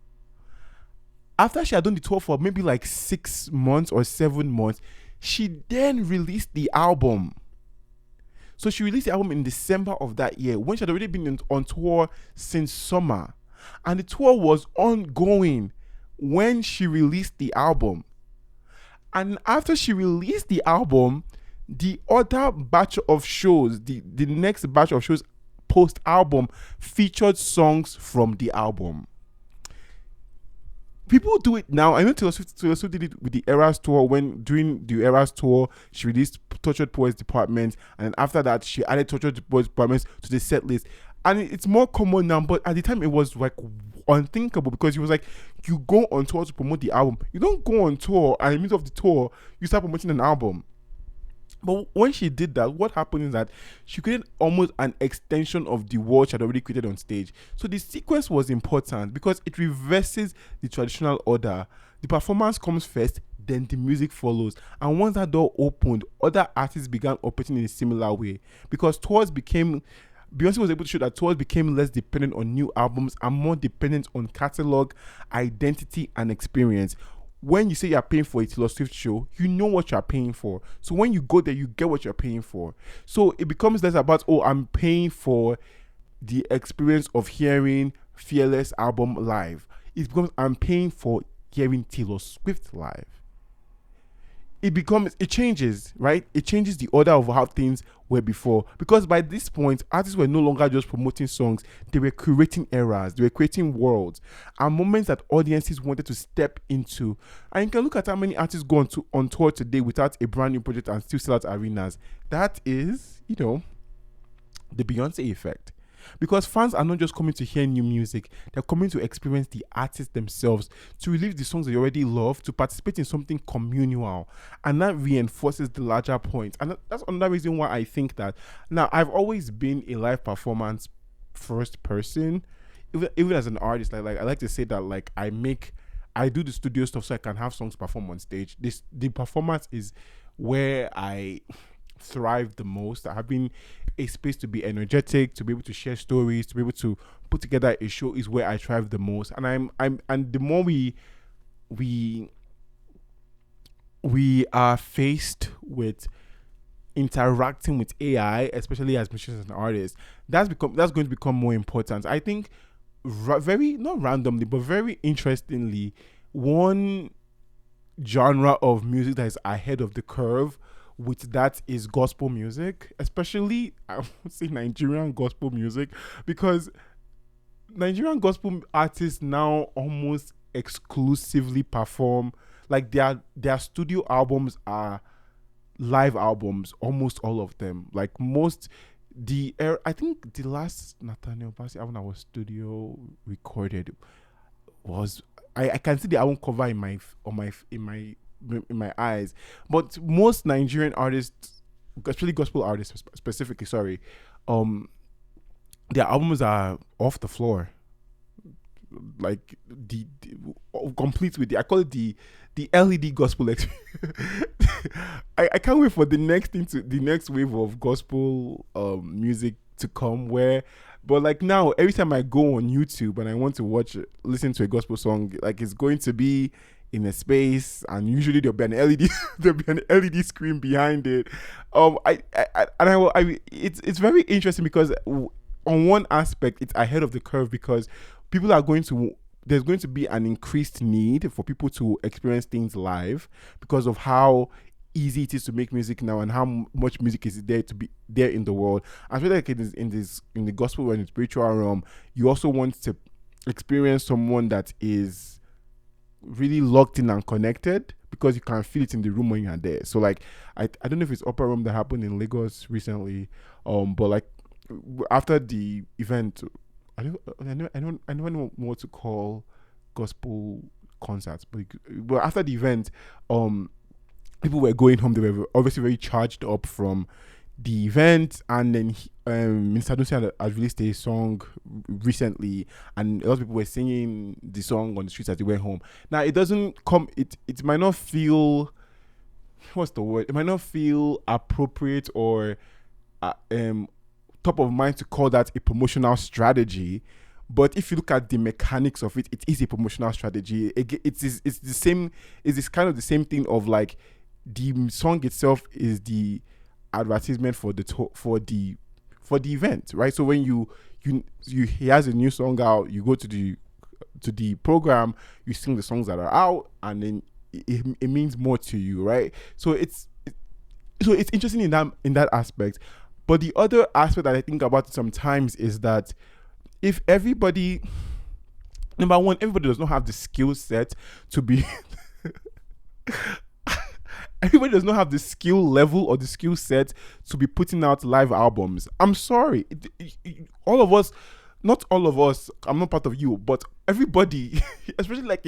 After she had done the tour for maybe like 6 months or 7 months, she then released the album. So she released the album in December of that year when she had already been on tour since summer. And the tour was ongoing when she released the album. And after she released the album, the other batch of shows, the next batch of shows post-album featured songs from the album. People do it now. I know Taylor Swift did it with the Eras tour. When during the Eras tour, she released Tortured Poets Department, and then after that, she added Tortured Poets Department to the set list. And it's more common now, but at the time, it was like unthinkable because it was like you go on tour to promote the album. You don't go on tour and in the middle of the tour, you start promoting an album. But when she did that, what happened is that she created almost an extension of the world she had already created on stage. So the sequence was important because it reverses the traditional order. The performance comes first, then the music follows. And once that door opened, other artists began operating in a similar way because Beyonce was able to show that tours became less dependent on new albums and more dependent on catalog, identity, and experience. When you say you're paying for a Taylor Swift show, you know what you're paying for. So when you go there, you get what you're paying for. So it becomes less about, I'm paying for the experience of hearing Fearless album live. It becomes, I'm paying for hearing Taylor Swift live. It changes, right? It changes the order of how things were before. Because by this point, artists were no longer just promoting songs. They were creating eras. They were creating worlds and moments that audiences wanted to step into. And you can look at how many artists go on tour today without a brand new project and still sell out arenas. That is, the Beyonce effect. Because fans are not just coming to hear new music, they're coming to experience the artists themselves, to relive the songs they already love, to participate in something communal, and that reinforces the larger point. And that's another reason why I think that. Now, I've always been a live performance first person, even as an artist. Like I like to say that like I do the studio stuff so I can have songs perform on stage. The performance is where I thrive the most. I have been a space to be energetic, to be able to share stories, to be able to put together a show is where I thrive the most. And and the more we are faced with interacting with AI, especially as musicians and artists, that's going to become more important. I think very, not randomly, but very interestingly, one genre of music that is ahead of the curve with that is gospel music, especially I would say Nigerian gospel music, because Nigerian gospel artists now almost exclusively perform, like their studio albums are live albums, almost all of them. Like most I think the last Nathaniel Bassey album that was studio recorded was, I can see the album cover in my in my eyes. But most Nigerian artists, especially gospel artists specifically, sorry, um, their albums are off the floor. Like the complete with the, I call it the LED gospel experience. I can't wait for the next wave of gospel music to come, where, but like now every time I go on YouTube and I want to listen to a gospel song, like it's going to be in a space, and usually there'll be an LED there'll be an LED screen behind it. It's very interesting because on one aspect it's ahead of the curve, because there's going to be an increased need for people to experience things live because of how easy it is to make music now and how much music is there to be there in the world. I feel like it is in the gospel and spiritual realm, you also want to experience someone that is really locked in and connected, because you can feel it in the room when you're there. So like I don't know if it's Upper Room that happened in Lagos recently, but like after the event, I don't know what to call gospel concerts, but after the event, people were going home. They were obviously very charged up from the event, and then Mr. Dusi had released a song recently, and a lot of people were singing the song on the streets as they went home. Now it doesn't come. It might not feel, what's the word? It might not feel appropriate or top of mind to call that a promotional strategy, but if you look at the mechanics of it, it is a promotional strategy. It's the same. It's kind of the same thing of like the song itself is the advertisement for the event, right? So when he has a new song out, you go to the program, you sing the songs that are out, and then it means more to you, right? So it's interesting in that aspect. But the other aspect that I think about sometimes is that if everybody, number one, everybody does not have the skill set to be, everybody does not have the skill level or the skill set to be putting out live albums. I'm sorry. All of us, not all of us, I'm not part of you, but everybody, especially like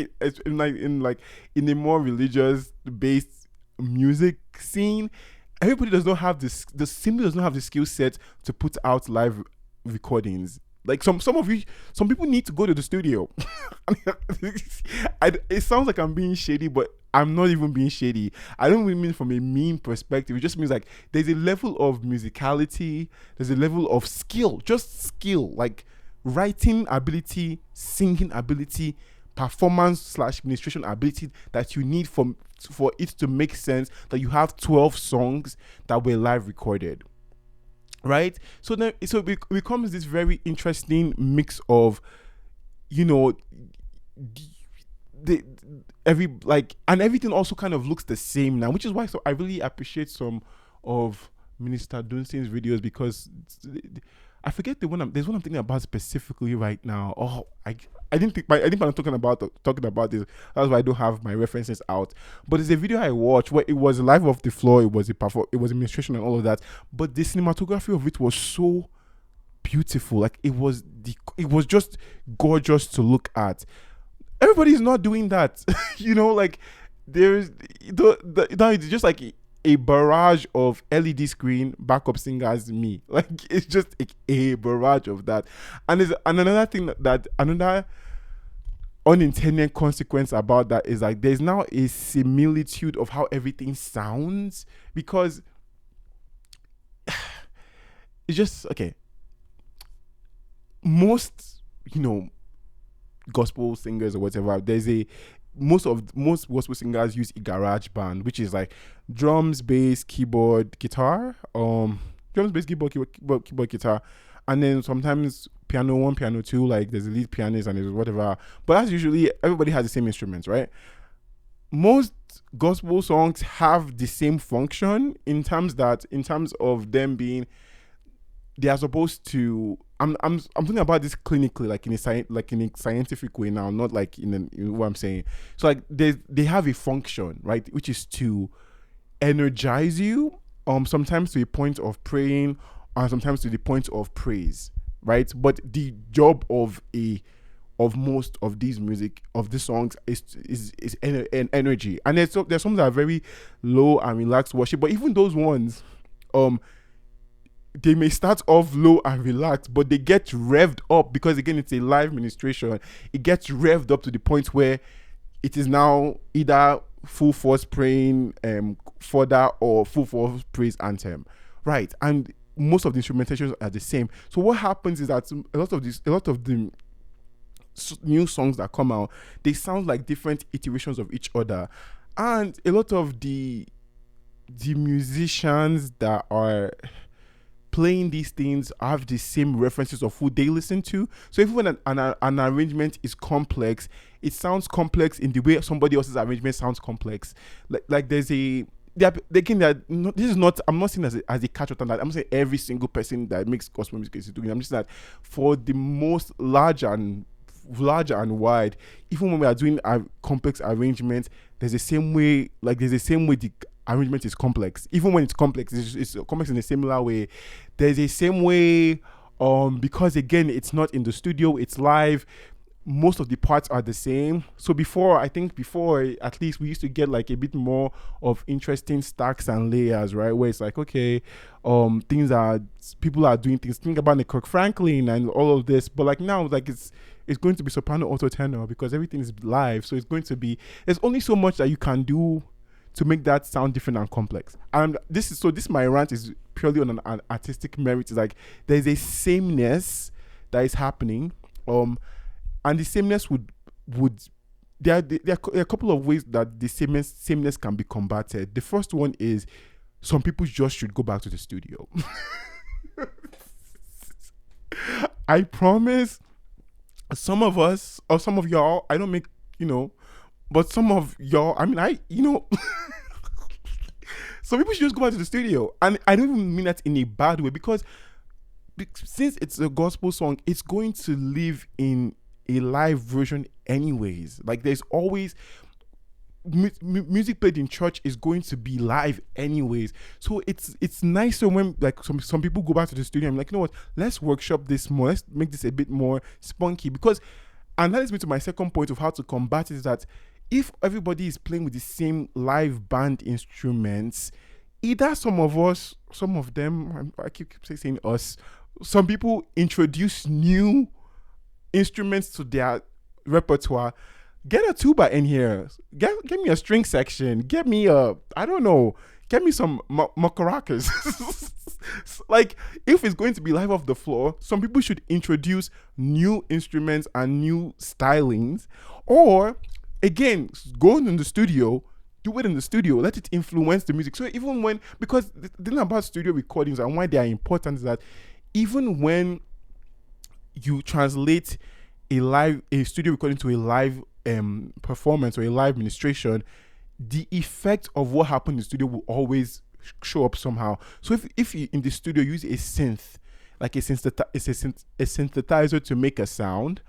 in a more religious based music scene, everybody does not have simply does not have the skill set to put out live recordings. Like some people need to go to the studio. It sounds like I'm being shady, but I'm not even being shady. I don't really mean from a mean perspective. It just means like there's a level of musicality, there's a level of skill, just skill, like writing ability, singing ability, performance / administration ability that you need for it to make sense that you have 12 songs that were live recorded, right? So then it becomes this very interesting mix of, you know, and everything also kind of looks the same now, which is why I really appreciate some of Minister Dunsin's videos, because I forget there's one I'm thinking about specifically right now. Oh, I didn't think I'm talking about this. That's why I don't have my references out. But there's a video I watched where it was live off the floor. It was administration and all of that. But the cinematography of it was so beautiful. Like it was just gorgeous to look at. Everybody's not doing that. You know, like there's it's just like a barrage of LED screen backup singers. Me, like it's just a barrage of that. And another thing that another unintended consequence about that is like there's now a similitude of how everything sounds, because it's just okay. Most, you know, gospel singers or whatever, most gospel singers use a garage band, which is like drums, bass, keyboard, guitar, drums, bass, keyboard, guitar, and then sometimes piano 1, piano 2, like there's a lead pianist and there's whatever, but that's usually everybody has the same instruments, right? most gospel songs have the same function in terms of them being, they are supposed to, I'm thinking about this clinically, like in a like in a scientific way now, not like in what I'm saying. So like they have a function, right, which is to energize you, sometimes to the point of praying, and sometimes to the point of praise, right? But the job of most of these music of these songs is energy, and there's some that are very low and relaxed worship, but even those ones, um they may start off low and relaxed, but they get revved up because again it's a live ministration. It gets revved up to the point where it is now either full force praying further or full force praise anthem, right? And most of the instrumentations are the same. So what happens is that a lot of the new songs that come out, they sound like different iterations of each other, and a lot of the musicians that are playing these things have the same references of who they listen to. So even when an arrangement is complex, it sounds complex in the way somebody else's arrangement sounds complex. Like there's a, again, this is not, I'm not saying as a catch on that. I'm saying every single person that makes gospel music is doing. I'm just saying that for the most larger and wide, even when we are doing a complex arrangement, there's the same way the arrangement is complex. Even when it's complex, it's complex in a similar way. There's a same way, because again, it's not in the studio, it's live. Most of the parts are the same. So before at least we used to get like a bit more of interesting stacks and layers, right? Where it's like, okay, people are doing things. Think about the Kirk Franklin and all of this, but like now, like it's going to be soprano, alto, tenor, because everything is live. So it's going to be, there's only so much that you can do to make that sound different and complex. And this my rant is purely on an artistic merit. It's like there's a sameness that is happening, and the sameness would there are a couple of ways that the sameness can be combated. The first one is some people just should go back to the studio. I promise, some of us or some of y'all, I don't make, but some of y'all, I mean, some people should just go back to the studio. And I don't even mean that in a bad way, because since it's a gospel song, it's going to live in a live version anyways. Like there's always music played in church is going to be live anyways. So it's nicer when like some people go back to the studio. I'm like, you know what, let's workshop this more, let's make this a bit more spunky. Because, and that leads me to my second point of how to combat it, is that if everybody is playing with the same live band instruments, either some of them, I keep saying us, some people introduce new instruments to their repertoire. Get a tuba in here. Get me a string section. Get me some macaracas. Like, if it's going to be live off the floor, some people should introduce new instruments and new stylings. Or, again, go in the studio, do it in the studio, let it influence the music. So even when, because the thing about studio recordings and why they are important is that even when you translate a studio recording to a live performance or a live ministration, the effect of what happened in the studio will always show up somehow. So if you in the studio use a synth, like a synthesizer to make a sound,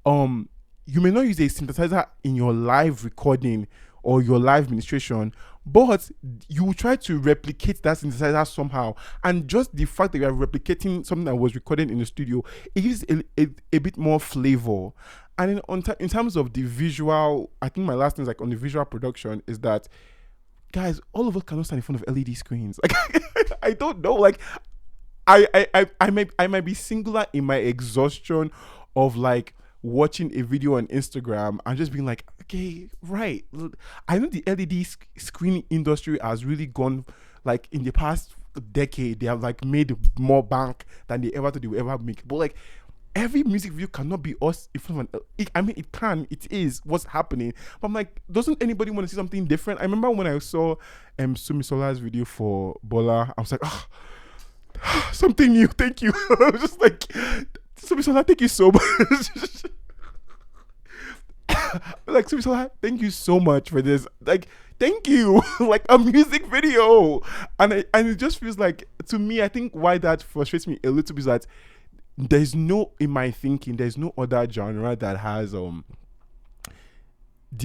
you may not use a synthesizer in your live recording or your live ministration, but you will try to replicate that synthesizer somehow. And just the fact that you are replicating something that was recorded in the studio, it gives a bit more flavor. And in terms of the visual, I think my last thing is like on the visual production is that, guys, all of us cannot stand in front of LED screens. Like, I don't know. Like, I might be singular in my exhaustion of like watching a video on Instagram and just being like, okay, right. I know the LED screen industry has really gone, like in the past decade, they have like made more bank than they ever thought they would ever make. But like, every music video cannot be us in front of it is what's happening. But I'm like, doesn't anybody want to see something different? I remember when I saw Sumisola's video for Bola, I was like, something new, thank you. I was just like, Sumisola, thank you so much. like, Subisola, thank you so much for this. Like, thank you. Like a music video. And it just feels like, to me, I think why that frustrates me a little bit is that there's no, in my thinking, there's no other genre that has the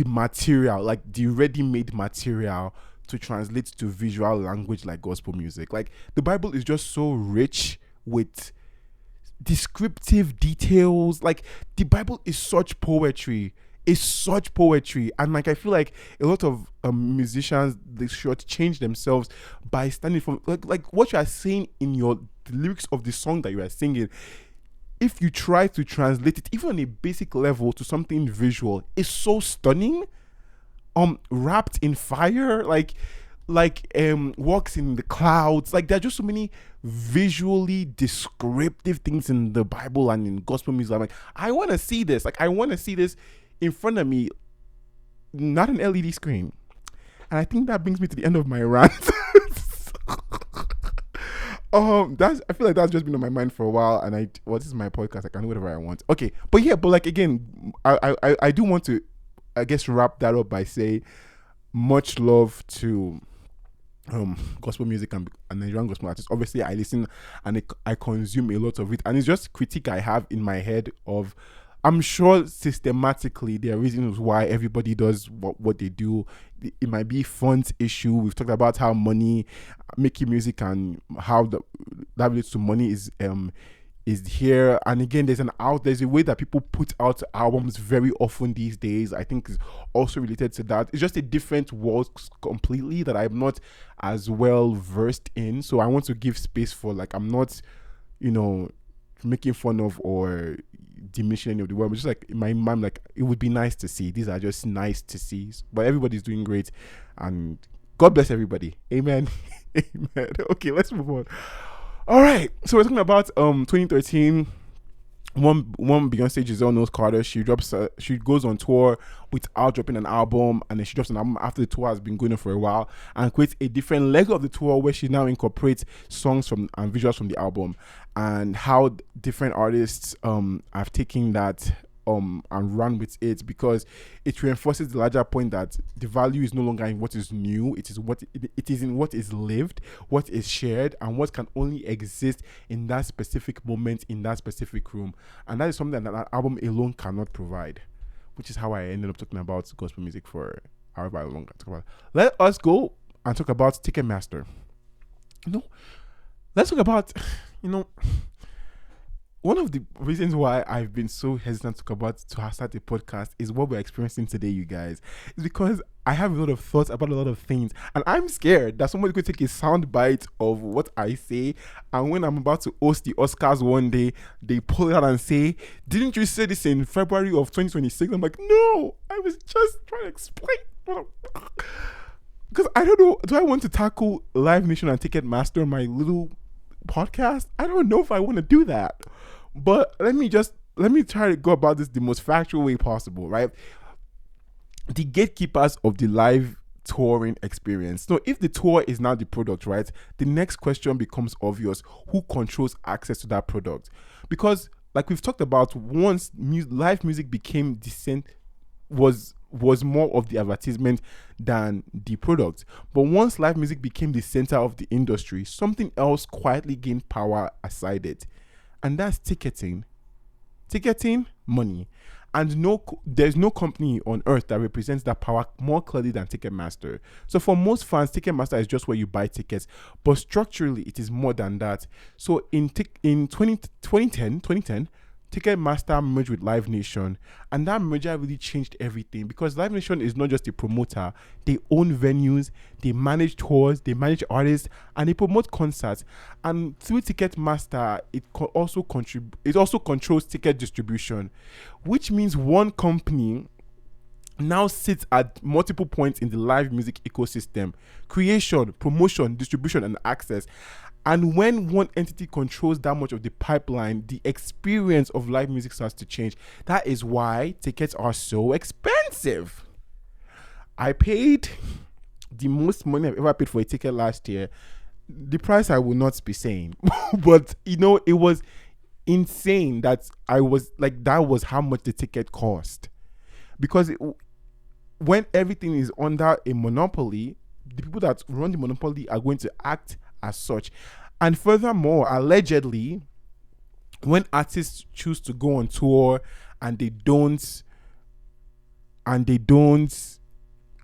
material, like the ready-made material to translate to visual language like gospel music. Like the Bible is just so rich with descriptive details. Like the Bible is such poetry. It's such poetry. And like I feel like a lot of musicians, they shortchange themselves by standing from like what you are saying in your the lyrics of the song that you are singing. If you try to translate it even on a basic level to something visual, it's so stunning. Wrapped in fire, like walks in the clouds. Like there are just so many visually descriptive things in the Bible and in gospel music. I'm like, I want to see this. Like I want to see this in front of me, not an LED screen. And I think that brings me to the end of my rant. I feel like that's just been on my mind for a while, and this is my podcast. I can do whatever I want. Okay, but like again, I do want to, I guess, wrap that up by saying much love to gospel music and Nigerian gospel artists. Obviously, I listen and I consume a lot of it, and it's just critique I have in my head of. I'm sure systematically there are reasons why everybody does what they do. It might be funds issue. We've talked about how money, making music, and how that relates to money is here. And again, there's a way that people put out albums very often these days. I think is also related to that. It's just a different world completely that I'm not as well versed in. So I want to give space for, like, I'm not, making fun of or diminishing any of the world, but just like in my mind, like it would be nice to see. These are just nice to see, but everybody's doing great, and God bless everybody. Amen. Amen. Okay, let's move on. All right, so we're talking about 2013. One Beyonce, Giselle Knowles Carter, she goes on tour without dropping an album, and then she drops an album after the tour has been going on for a while, and creates a different leg of the tour where she now incorporates songs from and visuals from the album, and how different artists have taken that and run with it, because it reinforces the larger point that the value is no longer in what is new. It is in what is lived, what is shared, and what can only exist in that specific moment, in that specific room. And that is something that an album alone cannot provide, which is how I ended up talking about gospel music for however long I talk about. Let us go and talk about Ticketmaster. Let's talk about one of the reasons why I've been so hesitant to start a podcast is what we're experiencing today, you guys. It's because I have a lot of thoughts about a lot of things, and I'm scared that somebody could take a sound bite of what I say, and when I'm about to host the Oscars one day, they pull it out and say, "Didn't you say this in February of 2026? I'm like, no, I was just trying to explain. Because I don't know, do I want to tackle Live Nation and Ticketmaster on my little podcast? I don't know if I want to do that. But let me try to go about this the most factual way possible, right? The gatekeepers of the live touring experience. So if the tour is now the product, right, the next question becomes obvious: who controls access to that product? Because like we've talked about, once live music became was more of the advertisement than the product. But once live music became the center of the industry, something else quietly gained power aside it. And that's ticketing. Ticketing, money. And there's no company on earth that represents that power more clearly than Ticketmaster. So for most fans, Ticketmaster is just where you buy tickets. But structurally, it is more than that. So in 2010, Ticketmaster merged with Live Nation, and that merger really changed everything, because Live Nation is not just a promoter. They own venues, they manage tours, they manage artists, and they promote concerts. And through Ticketmaster, it also controls ticket distribution, which means one company now sits at multiple points in the live music ecosystem: creation, promotion, distribution, and access. And when one entity controls that much of the pipeline, the experience of live music starts to change. That is why tickets are so expensive. I paid the most money I've ever paid for a ticket last year. The price I will not be saying, but it was insane that that was how much the ticket cost. Because when everything is under a monopoly, the people that run the monopoly are going to act as such. And furthermore, allegedly, when artists choose to go on tour and they don't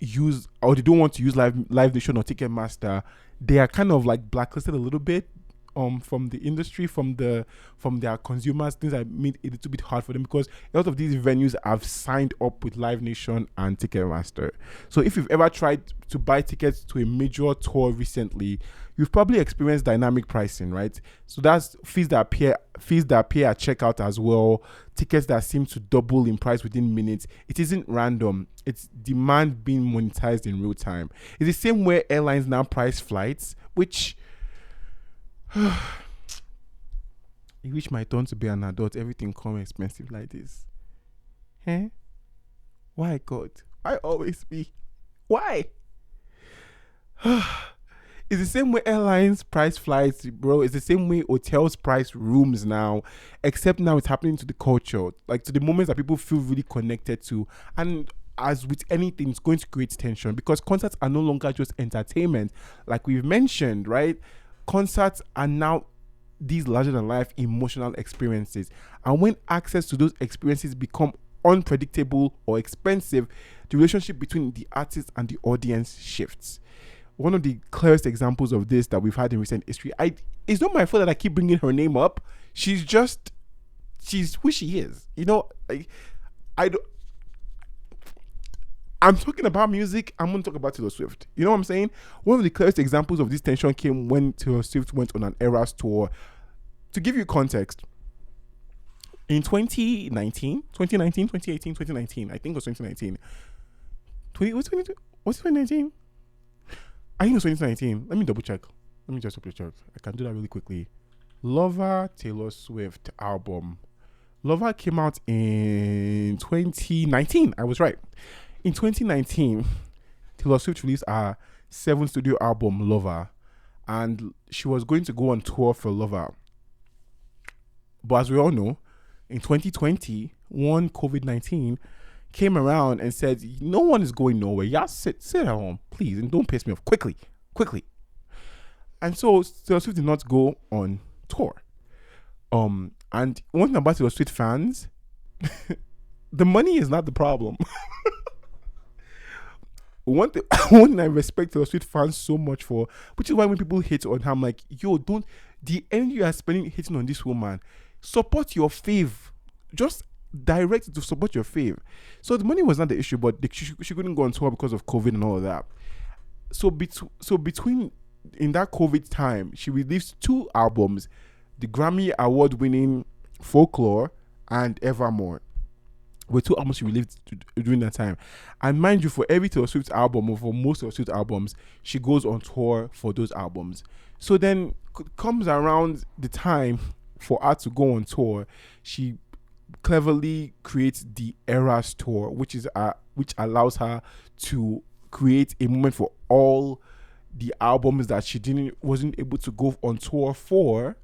use, or they don't want to use Live Nation or Ticketmaster, they are kind of like blacklisted a little bit from the industry, from their consumers. Things that made it a little bit hard for them, because a lot of these venues have signed up with Live Nation and Ticketmaster. So if you've ever tried to buy tickets to a major tour recently, you've probably experienced dynamic pricing, right? So that's fees that appear at checkout as well, tickets that seem to double in price within minutes. It isn't random. It's demand being monetized in real time. It's the same way airlines now price flights, which you reach my turn to be an adult, everything come expensive like this. Why, God? Why always me? Why? It's the same way airlines price flights, bro. It's the same way hotels price rooms now, except now it's happening to the culture, like to the moments that people feel really connected to. And as with anything, it's going to create tension, because concerts are no longer just entertainment, like we've mentioned, right? Concerts are now these larger than life emotional experiences. And when access to those experiences become unpredictable or expensive, the relationship between the artist and the audience shifts. One of the clearest examples of this that we've had in recent history, it's not my fault that I keep bringing her name up. She's who she is. You know, like, I'm talking about music. I'm going to talk about Taylor Swift. You know what I'm saying? One of the clearest examples of this tension came when Taylor Swift went on an Eras tour. To give you context, in 2018, I think it was 2019. What's 2019? I think it was 2019. Let me double check. Let me just double check. I can do that really quickly. Lover Taylor Swift album. Lover came out in 2019. I was right. In 2019, Taylor Swift released her 7th studio album, Lover, and she was going to go on tour for Lover. But as we all know, in 2020, COVID-19 came around and said, no one is going nowhere. Y'all sit at home, please, and don't piss me off. Quickly. And so Taylor Swift did not go on tour. And one thing about Taylor Swift fans, the money is not the problem. One thing I respect Taylor Swift fans so much for, which is why when people hate on her, I'm like, yo, don't, the energy you are spending hating on this woman, support your fave. Just direct it to support your fave. So the money was not the issue, but she couldn't go on tour because of COVID and all of that. So between in that COVID time, she released 2 albums, the Grammy Award winning Folklore and Evermore. Were 2 albums she released during that time. And mind you, for every Taylor Swift album, or for most Taylor Swift albums, she goes on tour for those albums. So then comes around the time for her to go on tour, she cleverly creates the Eras tour, which allows her to create a moment for all the albums that she wasn't able to go on tour for.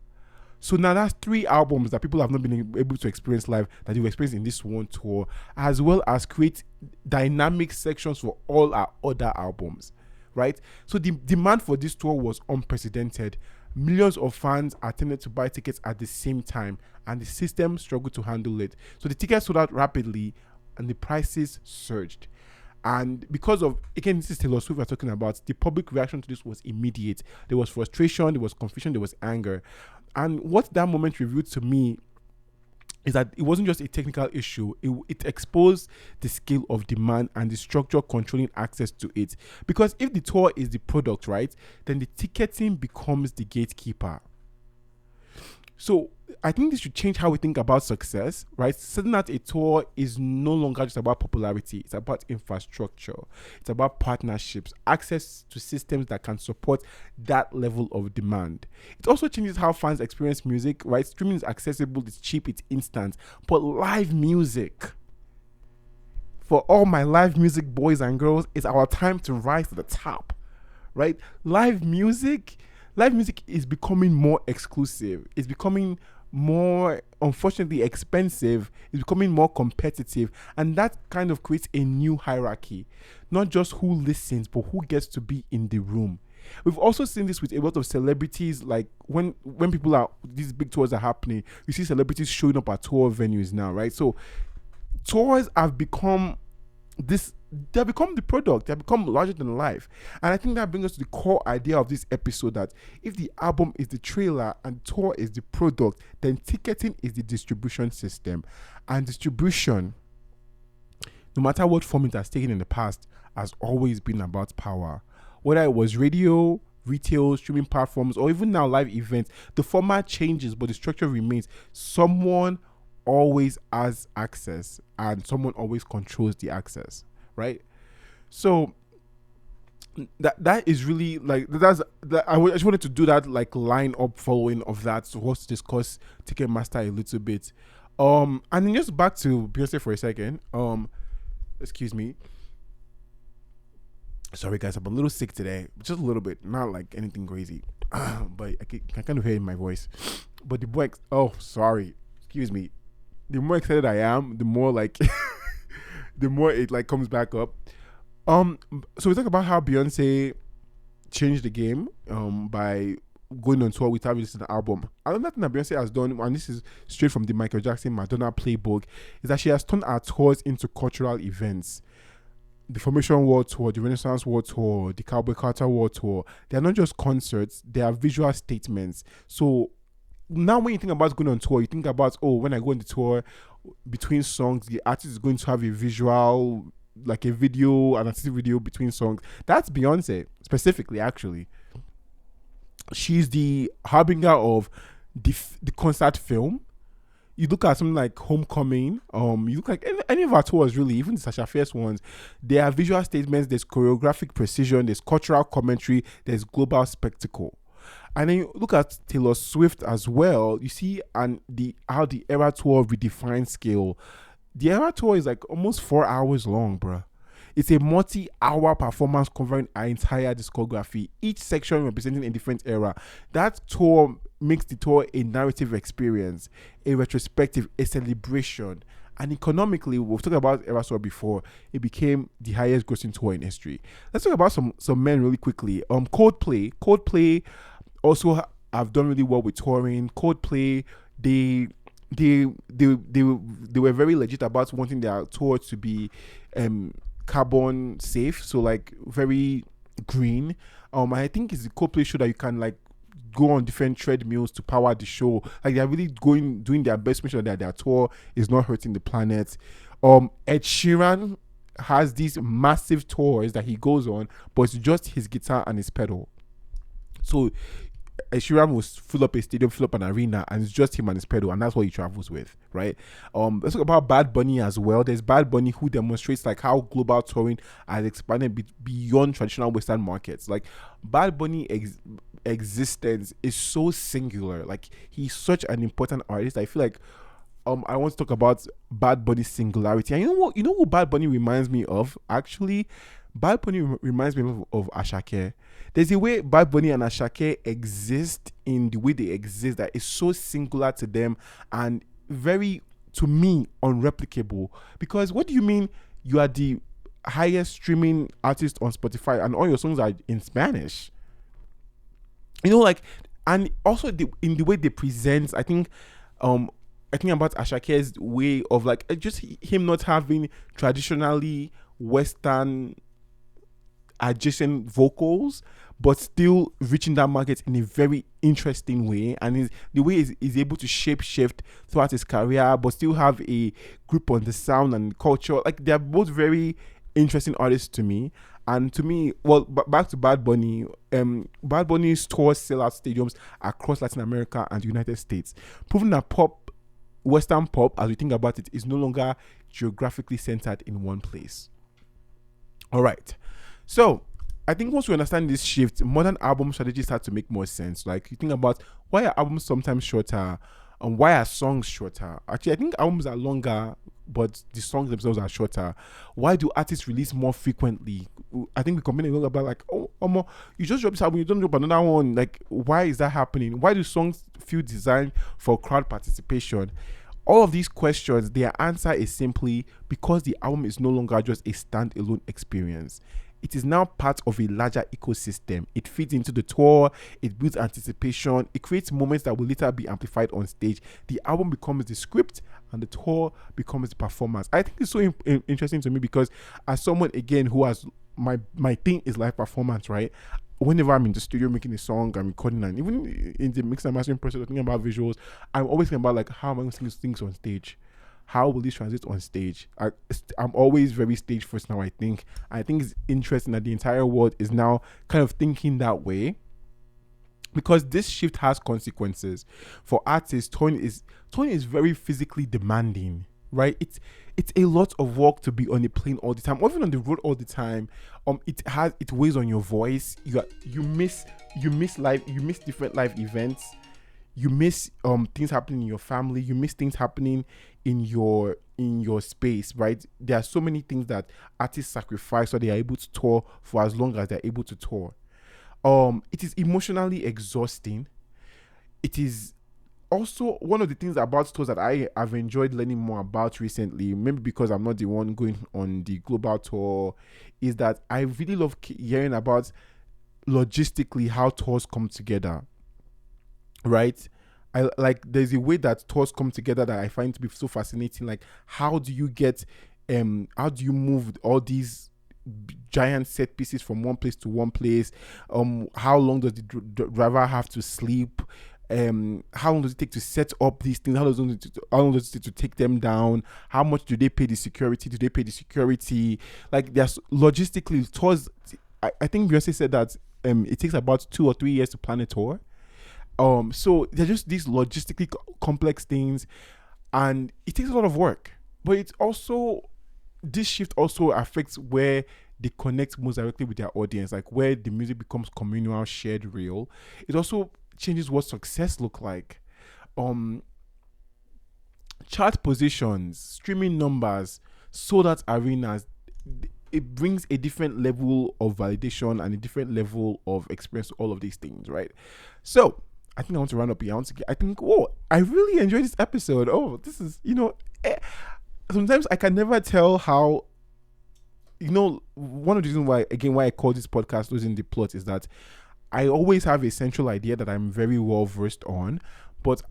So now that's 3 albums that people have not been able to experience live that you've experienced in this one tour, as well as create dynamic sections for all our other albums, right? So the demand for this tour was unprecedented. Millions of fans attended to buy tickets at the same time, and the system struggled to handle it. So the tickets sold out rapidly, and the prices surged. And because of, again, this is Taylor Swift we're talking about, the public reaction to this was immediate. There was frustration, there was confusion, there was anger. And what that moment revealed to me is that it wasn't just a technical issue. It exposed the scale of demand and the structure controlling access to it. Because if the tour is the product, right, then the ticketing becomes the gatekeeper. So I think this should change how we think about success, right? Setting out a tour is no longer just about popularity. It's about infrastructure. It's about partnerships, access to systems that can support that level of demand. It also changes how fans experience music, right? Streaming is accessible, it's cheap, it's instant. But live music, for all my live music boys and girls, it's our time to rise to the top, right? Live music is becoming more exclusive. It's becoming more, unfortunately, expensive. It's becoming more competitive, and that kind of creates a new hierarchy. Not just who listens, but who gets to be in the room. We've also seen this with a lot of celebrities. Like when people are these big tours are happening, you see celebrities showing up at tour venues now, right? So tours have become this. They have become the product. They have become larger than life, and I think that brings us to the core idea of this episode: that if the album is the trailer and tour is the product, then ticketing is the distribution system, and distribution, no matter what form it has taken in the past, has always been about power. Whether it was radio, retail, streaming platforms, or even now live events, the format changes, but the structure remains. Someone always has access, and someone always controls the access, right? So that is really like that's that. I just wanted to do that like line up following of that, so us to discuss Ticketmaster a little bit. And then just back to Beyonce for a second. Excuse me. Sorry guys, I'm a little sick today, just a little bit, not like anything crazy, but I kind of hear it in my voice. But the more, sorry, excuse me. The more excited I am, the more like, the more it like comes back up. So we talk about how Beyonce changed the game, by going on tour without releasing an album. Another thing that Beyonce has done, and this is straight from the Michael Jackson Madonna playbook, is that she has turned her tours into cultural events. The Formation World Tour, the Renaissance World Tour, the Cowboy Carter World Tour, they are not just concerts, they are visual statements. So now when you think about going on tour, you think about, when I go on the tour, between songs, the artist is going to have a visual, like a video, an artistic video between songs. That's Beyonce, specifically, actually. She's the harbinger of the concert film. You look at something like Homecoming, you look like any of our tours really, even the Sasha Fierce ones, there are visual statements, there's choreographic precision, there's cultural commentary, there's global spectacle. And then you look at Taylor Swift as well, you see how the Era Tour redefines scale. The Era Tour is like almost 4 hours long, bruh. It's a multi-hour performance covering our entire discography, each section representing a different era. That tour makes the tour a narrative experience, a retrospective, a celebration. And economically, we've talked about Era Tour before, it became the highest grossing tour in history. Let's talk about some men really quickly. Coldplay also have done really well with touring. Coldplay, they were very legit about wanting their tour to be carbon safe, so like very green. I think it's the Coldplay show that you can like go on different treadmills to power the show. Like they're really doing their best to make sure that their tour is not hurting the planet. Ed Sheeran has these massive tours that he goes on, but it's just his guitar and his pedal. So Ed Sheeran will fill up a stadium, fill up an arena, and it's just him and his pedal, and that's what he travels with, right? Let's talk about Bad Bunny as well. There's Bad Bunny, who demonstrates like how global touring has expanded beyond traditional Western markets. Like Bad Bunny existence is so singular. Like he's such an important artist. I feel like I want to talk about Bad Bunny's singularity. And you know who Bad Bunny reminds me of? Actually, Bad Bunny reminds me of Ashake. There's a way Bad Bunny and Ashake exist in the way they exist that is so singular to them and very, to me, unreplicable. Because what do you mean you are the highest streaming artist on Spotify and all your songs are in Spanish? You know, like, and also in the way they present, I think about Ashake's way of like just him not having traditionally Western adjacent vocals, but still reaching that market in a very interesting way, and the way he's able to shape shift throughout his career, but still have a grip on the sound and culture. Like they're both very interesting artists to me. And to me, well, back to Bad Bunny. Bad Bunny's tours sell out stadiums across Latin America and the United States, proving that Western pop, as we think about it, is no longer geographically centered in one place. All right. So I think once we understand this shift, modern album strategies start to make more sense. Like you think about why are albums sometimes shorter and why are songs shorter? Actually, I think albums are longer but the songs themselves are shorter? Why do artists release more frequently? I think we complain a lot about like, oh, you just drop this album, you don't drop another one. Like, why is that happening? Why do songs feel designed for crowd participation? All of these questions, their answer is simply because the album is no longer just a standalone experience. It is now part of a larger ecosystem. It feeds into the tour, it builds anticipation, it creates moments that will later be amplified on stage. The album becomes the script and the tour becomes the performance. I think it's so interesting to me because as someone, again, who has my thing is live performance, right? Whenever I'm in the studio making a song, I'm recording, and even in the mix and mastering process, thinking about visuals, I'm always thinking about like, how am I going to sing these things on stage? How will this translate on stage? I'm always very stage first now, I think. I think it's interesting that the entire world is now kind of thinking that way, because this shift has consequences. For artists, touring is very physically demanding, right? It's a lot of work to be on a plane all the time, or even on the road all the time. It weighs on your voice. You miss different live events. You miss things happening in your family. You miss things happening in your space, right? There are so many things that artists sacrifice so they are able to tour for as long as they're able to tour. It is emotionally exhausting. It is also one of the things about tours that I have enjoyed learning more about recently, maybe because I'm not the one going on the global tour, is that I really love hearing about logistically how tours come together, right? I like, there's a way that tours come together that I find to be so fascinating. Like, how do you move all these giant set pieces from one place to one place? How long does the driver have to sleep? How long does it take to set up these things? How long does it take to take them down? How much do they pay the security? Like, there's logistically tours. I think Beyonce said that it takes about 2 or 3 years to plan a tour. So they're just these logistically complex things, and it takes a lot of work. But it's also, this shift also affects where they connect most directly with their audience, like where the music becomes communal, shared, real. It also changes what success look like. Chart positions, streaming numbers, sold out arenas. It brings a different level of validation and a different level of experience to all of these things, right? So I think I want to round up here. I really enjoyed this episode. Oh, this is, sometimes I can never tell how, one of the reasons why I call this podcast Losing the Plot is that I always have a central idea that I'm very well versed on, but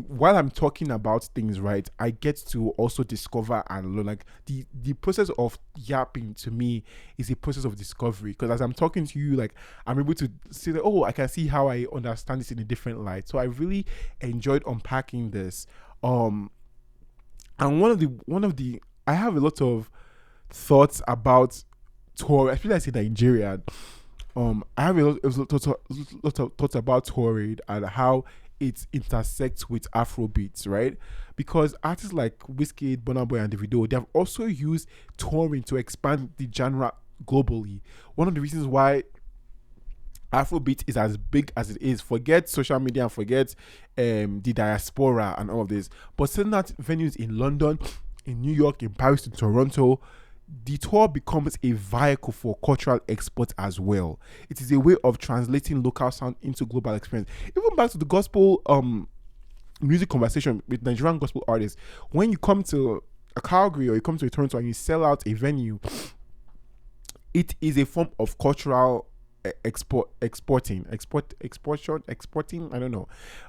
while I'm talking about things, right, I get to also discover and learn. Like, the process of yapping to me is a process of discovery, because as I'm talking to you, like, I'm able to see that, oh, I can see how I understand this in a different light. So I really enjoyed unpacking this. And one of the I have a lot of thoughts about tour, especially I say Nigeria. I have a lot of thoughts about touring and how it intersects with Afrobeats, right? Because artists like Wizkid, Burna Boy, and Davido, they have also used touring to expand the genre globally. One of the reasons why Afrobeat is as big as it is, forget social media and forget the diaspora and all of this, but selling out venues in London, in New York, in Paris, in Toronto, the tour becomes a vehicle for cultural export as well. It is a way of translating local sound into global experience. Even back to the gospel music conversation with Nigerian gospel artists, when you come to a Calgary or you come to a Toronto and you sell out a venue, it is a form of cultural exporting, I don't know,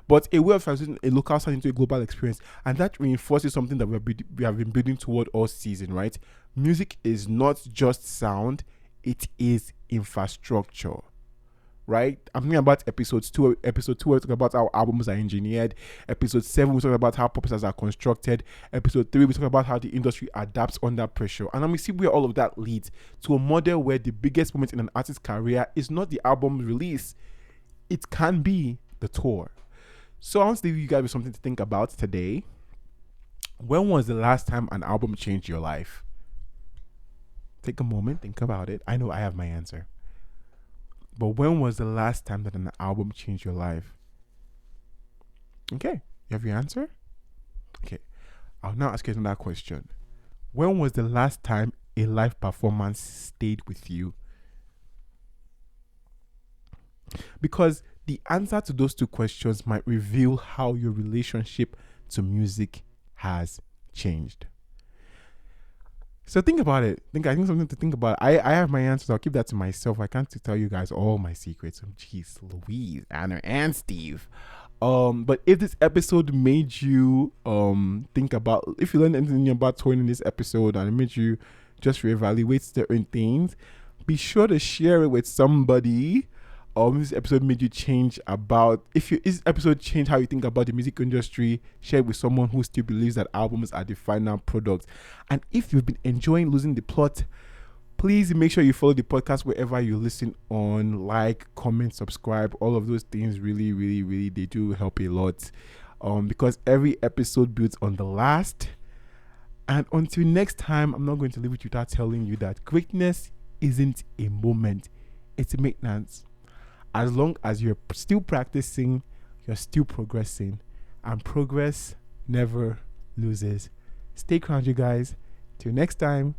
but a way of translating a local sound into a global experience, and that reinforces something that we have been building toward all season, right? Music is not just sound, it is infrastructure, right? I'm thinking about episode 2 we talk about how albums are engineered. Episode 7 we talk about how pop stars are constructed. Episode 3 we talk about how the industry adapts under pressure. And then we see where all of that leads to a model where the biggest moment in an artist's career is not the album release, it can be the tour. So I want to leave you guys with something to think about today. When was the last time an album changed your life? Take a moment, think about it. I know I have my answer. But when was the last time that an album changed your life? Okay, you have your answer? Okay. I'll now ask you another question. When was the last time a live performance stayed with you? Because the answer to those two questions might reveal how your relationship to music has changed. So think about it. I think something to think about. I have my answers. I'll keep that to myself. I can't tell you guys all my secrets. Jeez, Louise, Anna, and Steve. But if this episode made you think about, if you learned anything about touring in this episode and it made you just reevaluate certain things, be sure to share it with somebody. This episode made you change about, this episode changed how you think about the music industry, share it with someone who still believes that albums are the final product. And if you've been enjoying Losing the Plot, please make sure you follow the podcast wherever you listen on, like, comment, subscribe. All of those things really, really, really, they do help a lot. Because every episode builds on the last. And until next time, I'm not going to leave it without telling you that greatness isn't a moment, it's a maintenance. As long as you're still practicing, you're still progressing. And progress never loses. Stay crowned, you guys. Till next time.